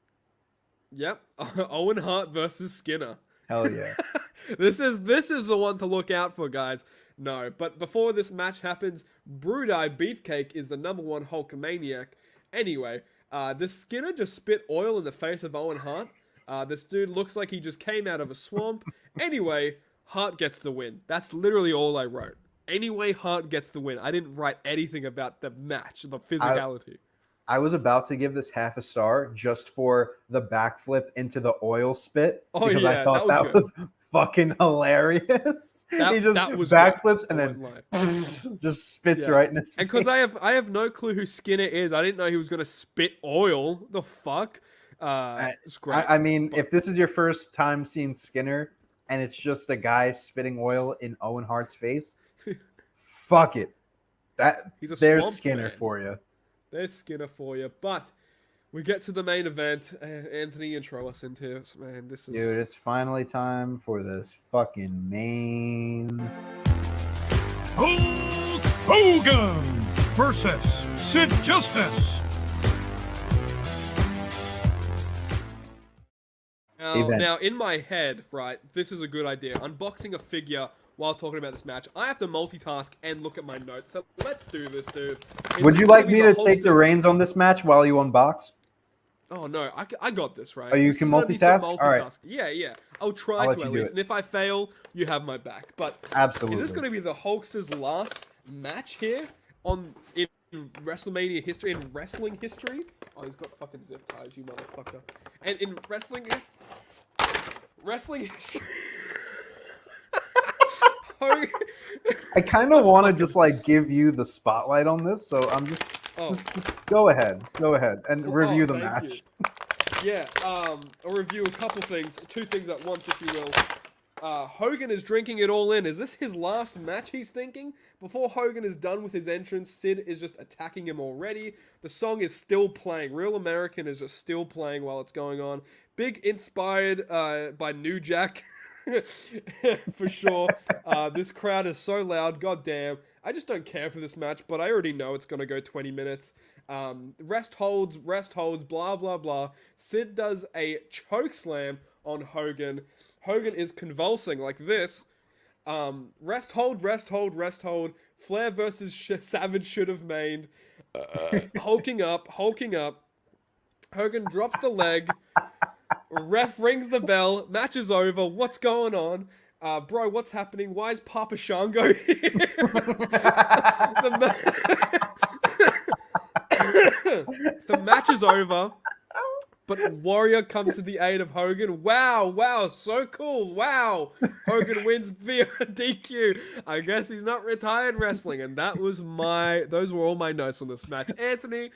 A: Yep. Owen Hart versus Skinner.
B: Hell yeah.
A: This is the one to look out for, guys. No, but before this match happens, Brudai Beefcake is the #1 Hulkamaniac. Anyway, this Skinner just spit oil in the face of Owen Hart. This dude looks like he just came out of a swamp. Anyway, Hart gets the win. That's literally all I wrote. Anyway, Hart gets the win. I didn't write anything about the match, the physicality.
B: I was about to give this half a star just for the backflip into the oil spit because I thought that was fucking hilarious. He just backflips and then just spits right in his face.
A: And because I have no clue who Skinner is. I didn't know he was gonna spit oil. The fuck? It's great.
B: I mean, if this is your first time seeing Skinner and it's just a guy spitting oil in Owen Hart's face, fuck it. There's Skinner for you.
A: There's Skinner for you. But we get to the main event. Anthony, intro us into it. Man, this is...
B: Dude, it's finally time for this fucking main...
G: Hulk Hogan versus Sid Justice.
A: Now, in my head, right, this is a good idea. Unboxing a figure while talking about this match. I have to multitask and look at my notes. So let's do this, dude.
B: Would you like me to take the reins on this match while you unbox?
A: Oh, no. I got this, right?
B: Oh, you can multitask? All right.
A: Yeah. I'll try to at least. And if I fail, you have my back. But
B: absolutely.
A: Is this going to be the Hulkster's last match here in WrestleMania history, in wrestling history? Oh, he's got fucking zip ties, you motherfucker. And in wrestling history...
B: I kind of want to just like give you the spotlight on this, so I'm just go ahead and review the match.
A: Yeah, I'll review a couple things, two things at once, if you will. Hogan is drinking it all in. Is this his last match he's thinking? Before Hogan is done with his entrance, Sid is just attacking him already. The song is still playing. Real American is just still playing while it's going on. Big inspired by New Jack. For sure. This crowd is so loud. God damn. I just don't care for this match, but I already know it's going to go 20 minutes. Rest holds, blah, blah, blah. Sid does a choke slam on Hogan. Hogan is convulsing like this. Rest hold. Flair versus Savage should have made. Hulking up. Hogan drops the leg. Ref rings the bell. Match is over. What's going on? Bro, what's happening? Why is Papa Shango here? The match is over. But Warrior comes to the aid of Hogan. Wow, so cool. Wow. Hogan wins via DQ. I guess he's not retired wrestling. And those were all my notes on this match. Anthony,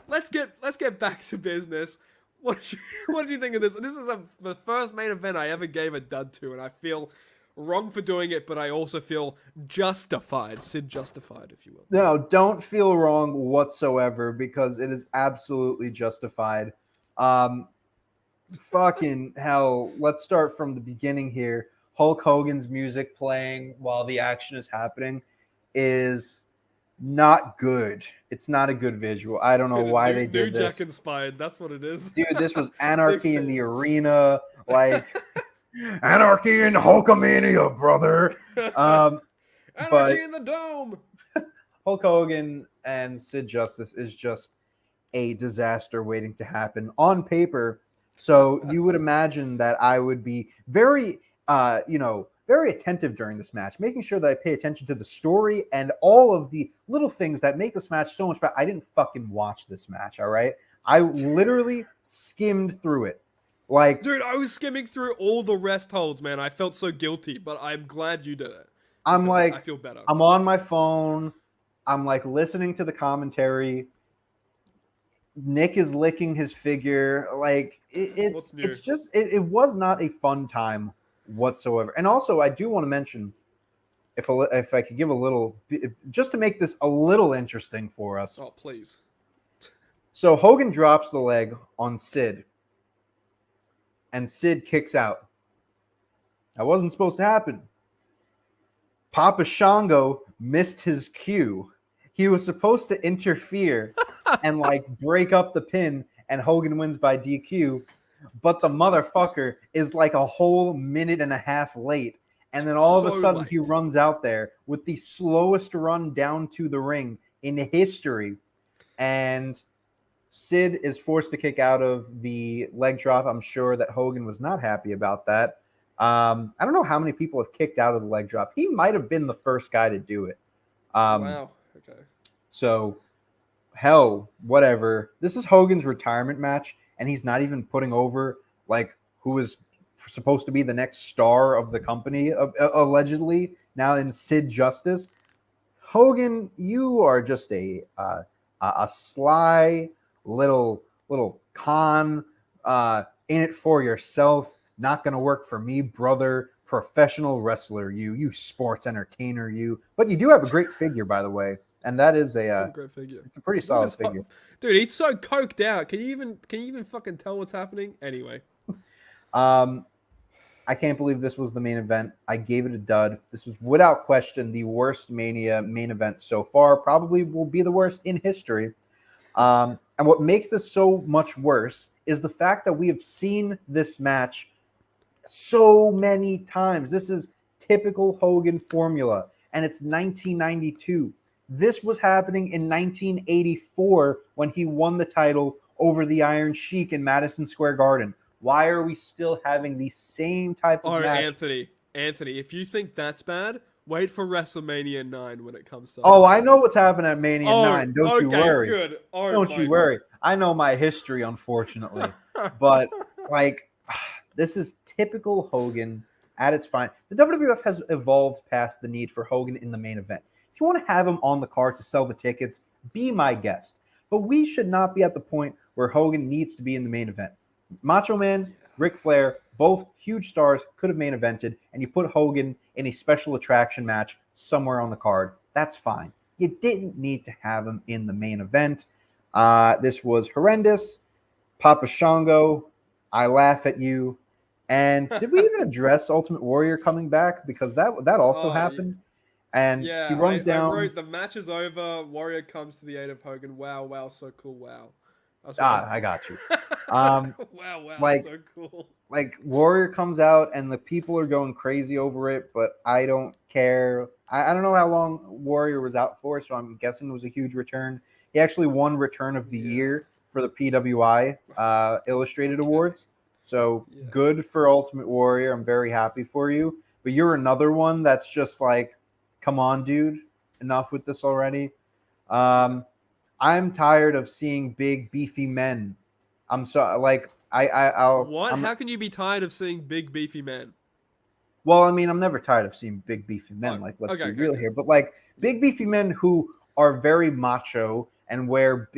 A: let's get back to business. What did you think of this? This is the first main event I ever gave a dud to, and I feel wrong for doing it, but I also feel justified. Sid justified, if you will.
B: No, don't feel wrong whatsoever because it is absolutely justified. Fucking hell. Let's start from the beginning here. Hulk Hogan's music playing while the action is happening is not good. It's not a good visual. I don't know why they did this.
A: New Jack inspired. That's what it is.
B: Dude, this was anarchy in the arena. Like, anarchy in Hulkamania, brother.
A: Anarchy in the dome.
B: Hulk Hogan and Sid Justice is just a disaster waiting to happen on paper. So you would imagine that I would be very, very attentive during this match, making sure that I pay attention to the story and all of the little things that make this match so much better. I didn't fucking watch this match, all right? I literally skimmed through it. Like,
A: dude, I was skimming through all the rest holds, man. I felt so guilty, but I'm glad you did it.
B: I
A: feel better.
B: I'm on my phone. I'm like listening to the commentary. Nick is licking his figure. Like it was not a fun time whatsoever. And also, I do want to mention, if I could give a little, just to make this a little interesting for us.
A: Oh, please.
B: So Hogan drops the leg on Sid, and Sid kicks out. That wasn't supposed to happen. Papa Shango missed his cue. He was supposed to interfere and like break up the pin, and Hogan wins by DQ. But the motherfucker is like a whole minute and a half late. And then all of a sudden he runs out there with the slowest run down to the ring in history. And Sid is forced to kick out of the leg drop. I'm sure that Hogan was not happy about that. I don't know how many people have kicked out of the leg drop. He might have been the first guy to do it.
A: Wow. Okay.
B: So, hell, whatever. This is Hogan's retirement match, and he's not even putting over like who is supposed to be the next star of the company, allegedly, now in Sid Justice. Hogan, you are just a sly little con, in it for yourself. Not going to work for me, brother. Professional wrestler, you sports entertainer, you. But you do have a great figure, by the way, and that is a
A: great figure.
B: It's a pretty solid figure.
A: Dude, he's so coked out. Can you even fucking tell what's happening? Anyway.
B: I can't believe this was the main event. I gave it a dud. This was without question the worst Mania main event so far. Probably will be the worst in history. And what makes this so much worse is the fact that we have seen this match so many times. This is typical Hogan formula, and it's 1992. This was happening in 1984 when he won the title over the Iron Sheik in Madison Square Garden. Why are we still having the same type of match?
A: Anthony, if you think that's bad, wait for WrestleMania 9 when it comes to...
B: Oh, I know what's happening at Mania 9. Don't you worry.
A: Good. Oh,
B: don't you worry. I know my history, unfortunately. But, like, this is typical Hogan at its fine. The WWF has evolved past the need for Hogan in the main event. If you want to have him on the card to sell the tickets, be my guest. But we should not be at the point where Hogan needs to be in the main event. Macho Man, Ric Flair, both huge stars, could have main evented, and you put Hogan in a special attraction match somewhere on the card. That's fine. You didn't need to have him in the main event. This was horrendous. Papa Shango, I laugh at you. And did we even address Ultimate Warrior coming back? Because that also happened. And
A: yeah,
B: he runs down.
A: I wrote, the match is over. Warrior comes to the aid of Hogan. Wow, so cool. Wow.
B: I got you.
A: Wow,
B: like,
A: so cool.
B: Like, Warrior comes out and the people are going crazy over it, but I don't care. I don't know how long Warrior was out for, so I'm guessing it was a huge return. He actually won Return of the Year for the PWI Illustrated Awards. So good for Ultimate Warrior. I'm very happy for you. But you're another one that's just like, come on, dude. Enough with this already. I'm tired of seeing big, beefy men. I'm so like I'll.
A: What? How can you be tired of seeing big, beefy men?
B: Well, I mean, I'm never tired of seeing big, beefy men. Like, let's be real here. But like big, beefy men who are very macho and wear,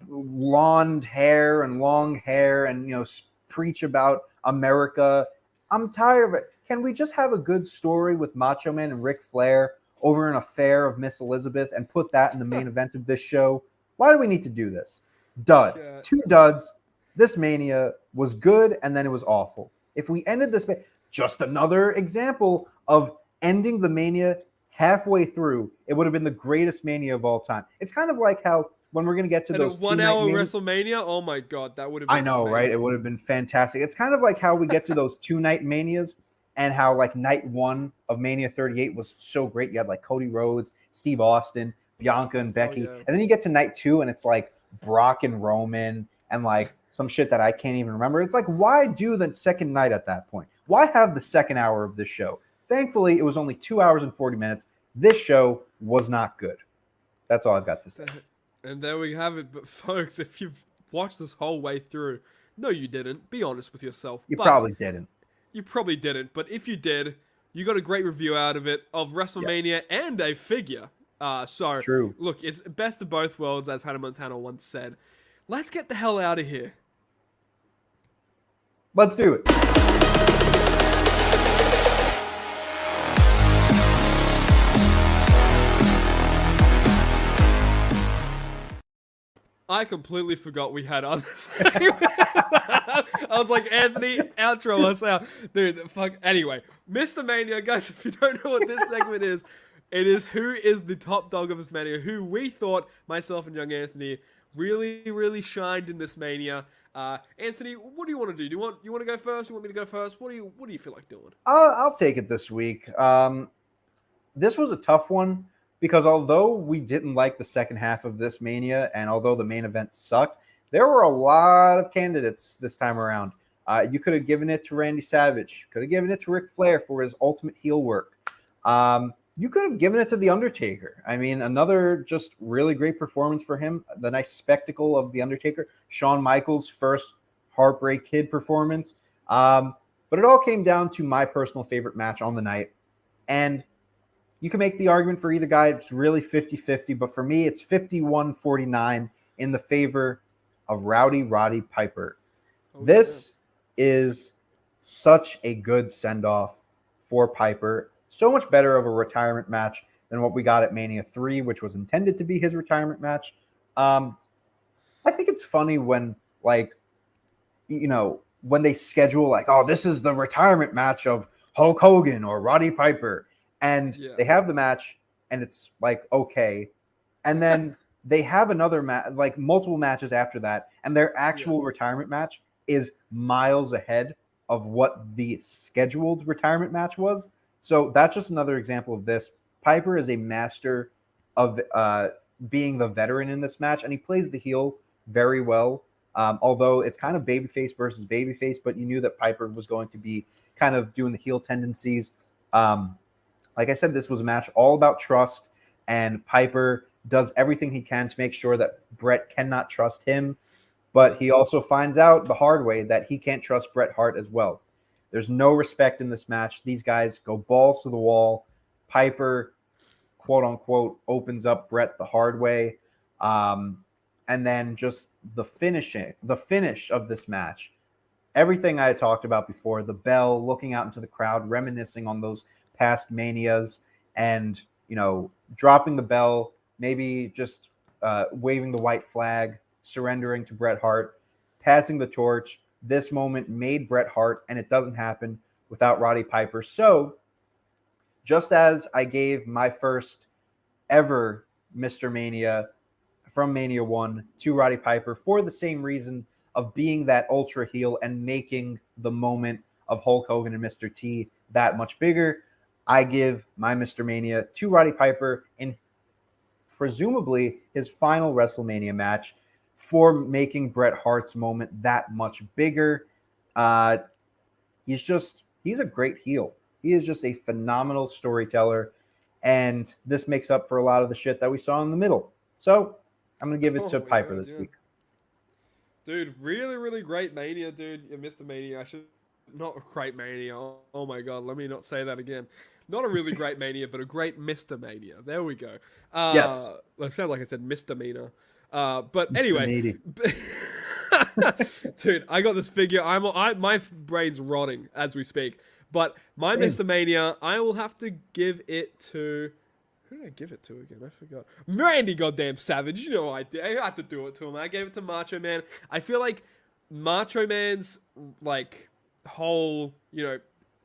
B: blonde hair and long hair and preach about America. I'm tired of it. Can we just have a good story with Macho Man and Ric Flair over an affair of Miss Elizabeth and put that in the main event of this show? Why do we need to do this? Dud.
A: Yeah.
B: 2 duds. This Mania was good, and then it was awful. If we ended this, just another example of ending the Mania halfway through, it would have been the greatest Mania of all time. It's kind of like how when we're going to get to those
A: 1 hour WrestleMania, oh my God, that would have been
B: amazing. Right? It would have been fantastic. It's kind of like how we get to those 2-night Manias and how like night 1 of Mania 38 was so great. You had like Cody Rhodes, Steve Austin, Bianca and Becky. And then you get to night 2 and it's like Brock and Roman and like some shit that I can't even remember. It's like, why do the second night at that point? Why have the second hour of this show? Thankfully, it was only 2 hours and 40 minutes. This show was not good. That's all I've got to say.
A: And there we have it. But folks, if you've watched this whole way through, no, you didn't. Be honest with yourself.
B: You probably didn't.
A: You probably didn't. But if you did, you got a great review out of it of WrestleMania and a figure. So,
B: true.
A: Look, it's best of both worlds, as Hannah Montana once said. Let's get the hell out of here.
B: Let's do it.
A: I completely forgot we had others. I was like, Anthony, outro us out. Dude, fuck. Anyway, Mr. Mania, guys, if you don't know what this segment is, it is who is the top dog of this Mania, who we thought, myself and young Anthony, really shined in this Mania. Anthony, what do you want to do? You want to go first? You want me to go first? What do you feel like doing?
B: I'll take it this week. This was a tough one because although we didn't like the second half of this Mania, and although the main event sucked, there were a lot of candidates this time around. You could have given it to Randy Savage, could have given it to Ric Flair for his ultimate heel work. You could have given it to The Undertaker. I mean, another just really great performance for him. The nice spectacle of The Undertaker. Shawn Michaels' first Heartbreak Kid performance. But it all came down to my personal favorite match on the night. And you can make the argument for either guy. It's really 50-50. But for me, it's 51-49 in the favor of Rowdy Roddy Piper. This is such a good send-off for Piper. So much better of a retirement match than what we got at Mania 3, which was intended to be his retirement match. I think it's funny when, like, you know, when they schedule, like, oh, this is the retirement match of Hulk Hogan or Roddy Piper. And they have the match, and it's, like, okay. And then they have another match, like, multiple matches after that, and their actual retirement match is miles ahead of what the scheduled retirement match was. So that's just another example of this. Piper is a master of being the veteran in this match, and he plays the heel very well. Although it's kind of babyface versus babyface, but you knew that Piper was going to be kind of doing the heel tendencies. Like I said, this was a match all about trust, and Piper does everything he can to make sure that Bret cannot trust him, but he also finds out the hard way that he can't trust Bret Hart as well. There's no respect in this match. These guys go balls to the wall. Piper, quote unquote, opens up Bret the hard way. And then just the finish of this match. Everything I had talked about before, the bell, looking out into the crowd, reminiscing on those past Manias, and, you know, dropping the bell, maybe just waving the white flag, surrendering to Bret Hart, passing the torch. This moment made Bret Hart, and it doesn't happen without Roddy Piper. So, just as I gave my first ever Mr. Mania from Mania 1 to Roddy Piper for the same reason of being that ultra heel and making the moment of Hulk Hogan and Mr. T that much bigger, I give my Mr. Mania to Roddy Piper in presumably his final WrestleMania match for making Bret Hart's moment that much bigger. He's a great heel. He is just a phenomenal storyteller, and this makes up for a lot of the shit that we saw in the middle. So I'm going to give it to Piper this week.
A: Dude, really great Mania, dude. Mr. Mania. Not a great Mania. Oh my God, let me not say that again. Not a really great Mania, but a great Mr. Mania. There we go.
B: Yes.
A: It sounds like I said misdemeanor. But anyway, dude, I got this figure. My brain's rotting as we speak. But my Mr. Mania, I will have to give it to. Who did I give it to again? I forgot. Randy goddamn Savage. You know I did. I had to do it to him. I gave it to Macho Man. I feel like Macho Man's like whole, you know,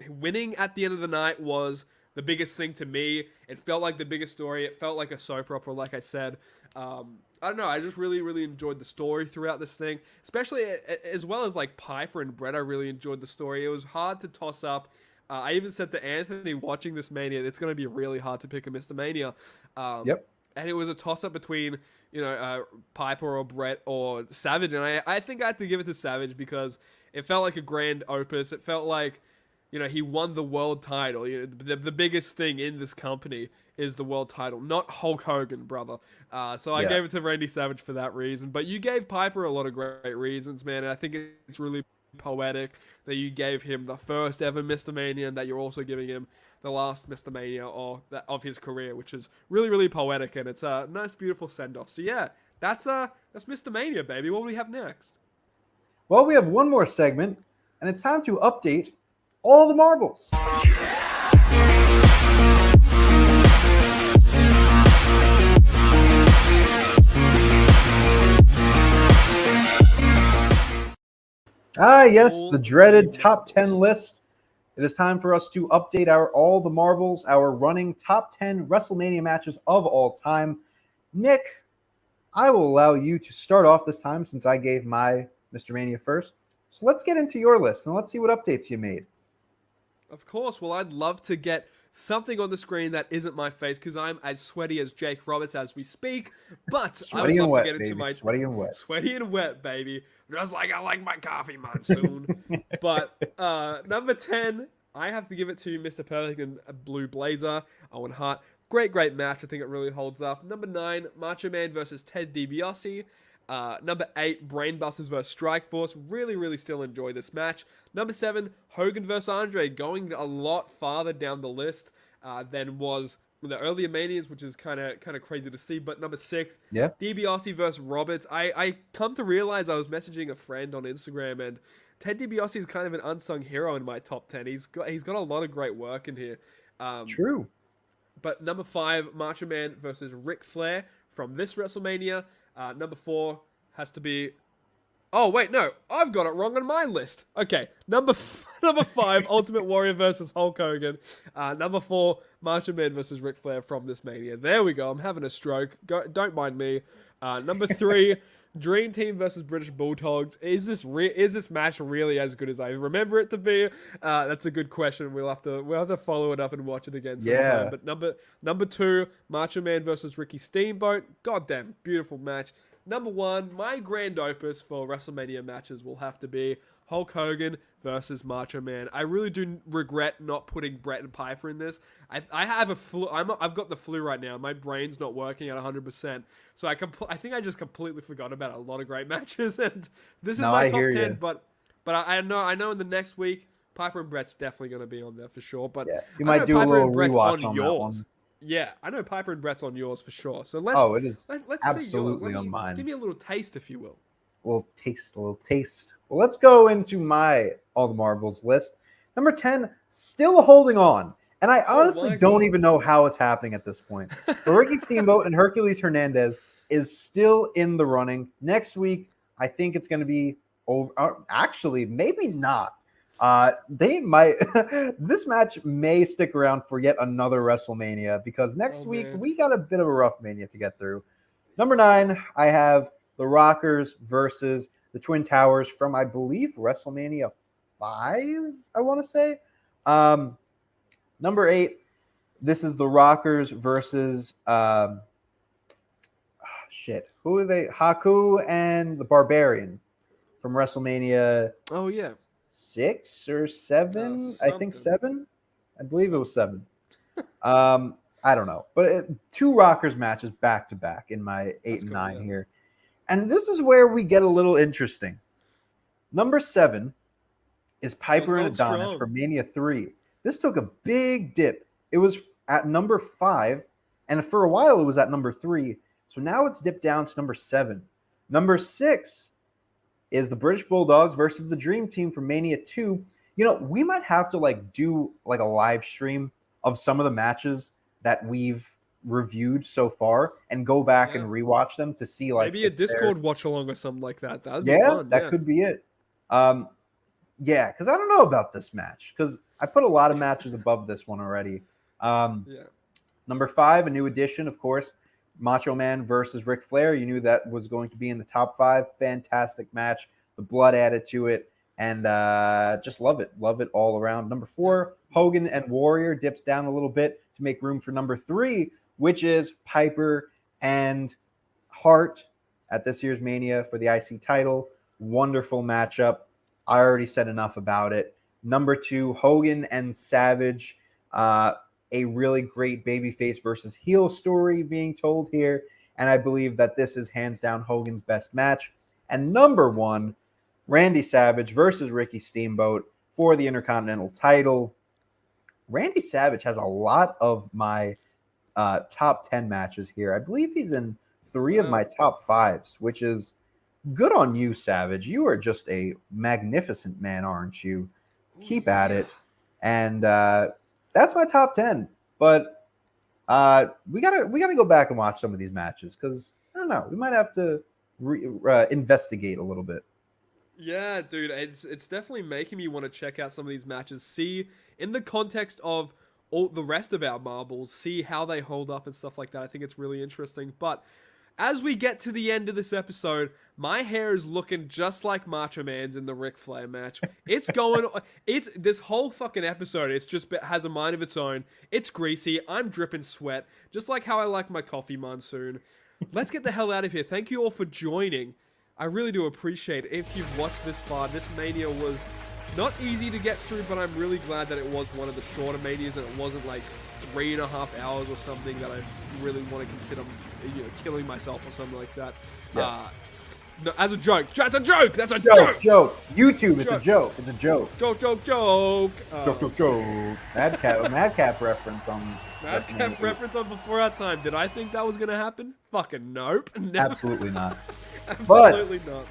A: winning at the end of the night was the biggest thing to me. It felt like the biggest story. It felt like a soap opera, like I said. I don't know. I just really enjoyed the story throughout this thing, especially as well as like Piper and Bret. I really enjoyed the story. It was hard to toss up. I even said to Anthony watching this Mania, it's going to be really hard to pick a Mr. Mania.
B: Yep.
A: And it was a toss up between, you know, Piper or Bret or Savage. And I think I had to give it to Savage because it felt like a grand opus. It felt like, you know, he won the world title. You know, the biggest thing in this company is the world title, not Hulk Hogan, brother. So I gave it to Randy Savage for that reason. But you gave Piper a lot of great reasons, man. And I think it's really poetic that you gave him the first ever Mr. Mania and that you're also giving him the last Mr. Mania of his career, which is really poetic, and it's a nice, beautiful send-off. So yeah, that's Mr. Mania, baby. What do we have next?
B: Well, we have one more segment, and it's time to update all the marbles. Ah, yes, the
A: All
B: dreaded
A: the
B: top 10
A: marbles.
B: list. It is time for us to update all the marbles, our running top 10 WrestleMania matches of all time. Nick, I will allow you to start off this time since I gave my Mr. Mania first. So let's get into your list and let's see what updates you made.
A: Of course. Well, I'd love to get something on the screen that isn't my face because I'm as sweaty as Jake Roberts as we speak. But I would
B: Sweaty and
A: love
B: wet,
A: to get into
B: baby.
A: my
B: Sweaty and wet.
A: sweaty and wet, baby. Just like I like my coffee, monsoon. But number 10, I have to give it to Mr. Perfect and Blue Blazer, Owen Hart. Great match. I think it really holds up. Number 9, Macho Man versus Ted DiBiase. Number 8, Brainbusters versus Strikeforce. Really still enjoy this match. Number 7, Hogan versus Andre, going a lot farther down the list than was the earlier Manias, which is kind of crazy to see. But number 6,
B: Yeah.
A: DiBiase versus Roberts. I come to realize I was messaging a friend on Instagram, and Ted DiBiase is kind of an unsung hero in my top 10. He's got a lot of great work in here.
B: True.
A: But number 5, Macho Man versus Ric Flair from this WrestleMania. Number 4 has to be... Oh, wait, no. I've got it wrong on my list. Okay, number 5, Ultimate Warrior versus Hulk Hogan. Number 4, Macho Man versus Ric Flair from this Mania. There we go. I'm having a stroke. Don't mind me. Number 3, Dream Team versus British Bulldogs. Is this match really as good as I remember it to be? That's a good question. We'll have to follow it up and watch it again sometime.
B: Yeah.
A: But number 2, Macho Man versus Ricky Steamboat. Goddamn beautiful match. Number 1, my grand opus for WrestleMania matches will have to be Hulk Hogan versus Macho Man. I really do regret not putting Brett and Piper in this. I have a flu. I've got the flu right now. My brain's not working at 100%. So I think I just completely forgot about a lot of great matches. And this is my top 10. But I know in the next week, Piper and Brett's definitely going to be on there for sure. But
B: Yeah, you
A: I
B: might
A: know
B: do a
A: Piper
B: little
A: and Brett's
B: rewatch on that one.
A: Yeah, I know Piper and Brett's on yours for sure. So let's.
B: Oh, it is
A: let's
B: absolutely
A: see yours.
B: on mine.
A: Give me a little taste, if you will.
B: A little taste. Well, let's go into my All the Marbles list. Number 10, still holding on. And I honestly don't even know how it's happening at this point. But Ricky Steamboat and Hercules Hernandez is still in the running. Next week, I think it's going to be over. Actually, maybe not. They might. This match may stick around for yet another WrestleMania because next week we got a bit of a rough Mania to get through. Number 9, I have the Rockers versus the Twin Towers from, I believe, WrestleMania 5, I want to say. Number 8, this is the Rockers versus who are they? Haku and the Barbarian from WrestleMania.
A: Oh yeah,
B: 6 or 7. I think 7. I believe it was 7. I don't know, but 2 Rockers matches back to back in my 8 and 9 here. And this is where we get a little interesting. Number 7 is Piper and Adonis from Mania 3. This took a big dip. It was at number 5, and for a while it was at number 3. So now it's dipped down to number 7. Number 6 is the British Bulldogs versus the Dream Team from Mania 2. You know, we might have to do a live stream of some of the matches that we've reviewed so far and go back and rewatch them to see
A: maybe a Discord watch along or something like that. That'd be fun.
B: That could be it. Yeah, because I don't know about this match because I put a lot of matches above this one already. Number 5, a new addition, of course, Macho Man versus Ric Flair. You knew that was going to be in the top 5. Fantastic match. The blood added to it. And just love it. Love it all around. Number 4, Hogan and Warrior dips down a little bit to make room for number 3, which is Piper and Hart at this year's Mania for the IC title. Wonderful matchup. I already said enough about it. Number 2, Hogan and Savage. A really great babyface versus heel story being told here. And I believe that this is hands down Hogan's best match. And number 1, Randy Savage versus Ricky Steamboat for the Intercontinental title. Randy Savage has a lot of my top 10 matches here. I believe he's in 3 of my top 5s, which is good on you, Savage. You are just a magnificent man, aren't you? Keep at it. And that's my top 10. But we gotta go back and watch some of these matches because I don't know. We might have to investigate a little bit.
A: Yeah, dude, it's definitely making me want to check out some of these matches, see in the context of all the rest of our marbles, see how they hold up and stuff like that. I think it's really interesting. But as we get to the end of this episode, my hair is looking just like Macho Man's in the Ric Flair match. It's going, it's this whole fucking episode. It's just has a mind of its own. It's greasy. I'm dripping sweat, just like how I like my coffee monsoon. Let's get the hell out of here. Thank you all for joining. I really do appreciate it. If you've watched this far, this Mania was not easy to get through, but I'm really glad that it was one of the shorter Manias and it wasn't like 3.5 hours or something that I really want to consider, killing myself or something like that.
B: Yeah.
A: No, as a joke. That's a joke! That's a
B: Joke. YouTube, it's a joke. It's a joke.
A: Joke.
B: Joke. Madcap reference on
A: Madcap reference on Before Our Time. Did I think that was going to happen? Fucking nope. Never.
B: Absolutely not.
A: Absolutely not.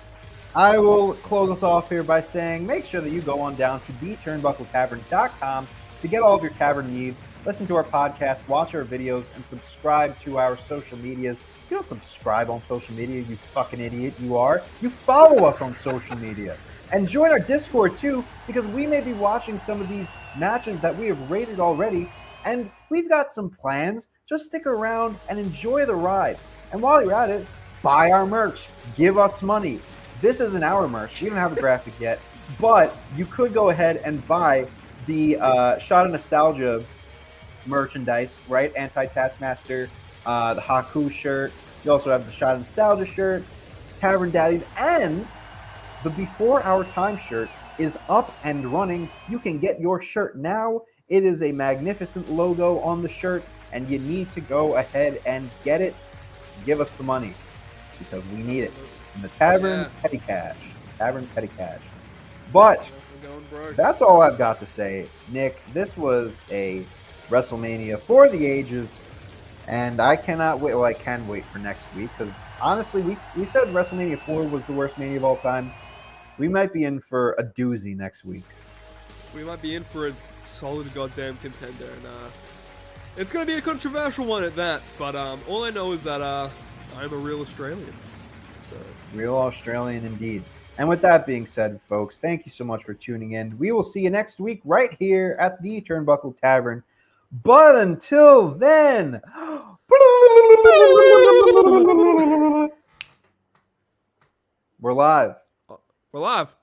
B: I will close us off here by saying make sure that you go on down to theturnbuckletavern.com to get all of your tavern needs, listen to our podcast, watch our videos, and subscribe to our social medias. You don't subscribe on social media, you fucking idiot you are. You follow us on social media. And join our Discord too, because we may be watching some of these matches that we have rated already, and we've got some plans. Just stick around and enjoy the ride. And while you're at it, buy our merch. Give us money. This isn't our merch. We don't have a graphic yet, but you could go ahead and buy the Shot of Nostalgia merchandise, right? Anti-Taskmaster, the Haku shirt. You also have the Shot of Nostalgia shirt, Tavern Daddies, and the Before Our Time shirt is up and running. You can get your shirt now. It is a magnificent logo on the shirt, and you need to go ahead and get it. Give us the money, because we need it. In the Tavern Petty Cash. Tavern Petty Cash. But that's all I've got to say. Nick, this was a WrestleMania for the ages, and I cannot wait. Well, I can wait for next week, because honestly, we said WrestleMania 4 was the worst Mania of all time. We might be in for a doozy next week.
A: We might be in for a solid goddamn contender, and it's going to be a controversial one at that, but all I know is that I'm a real Australian. So.
B: Real Australian indeed. And with that being said, folks, thank you so much for tuning in. We will see you next week right here at the Turnbuckle Tavern. But until then, we're live.
A: We're live.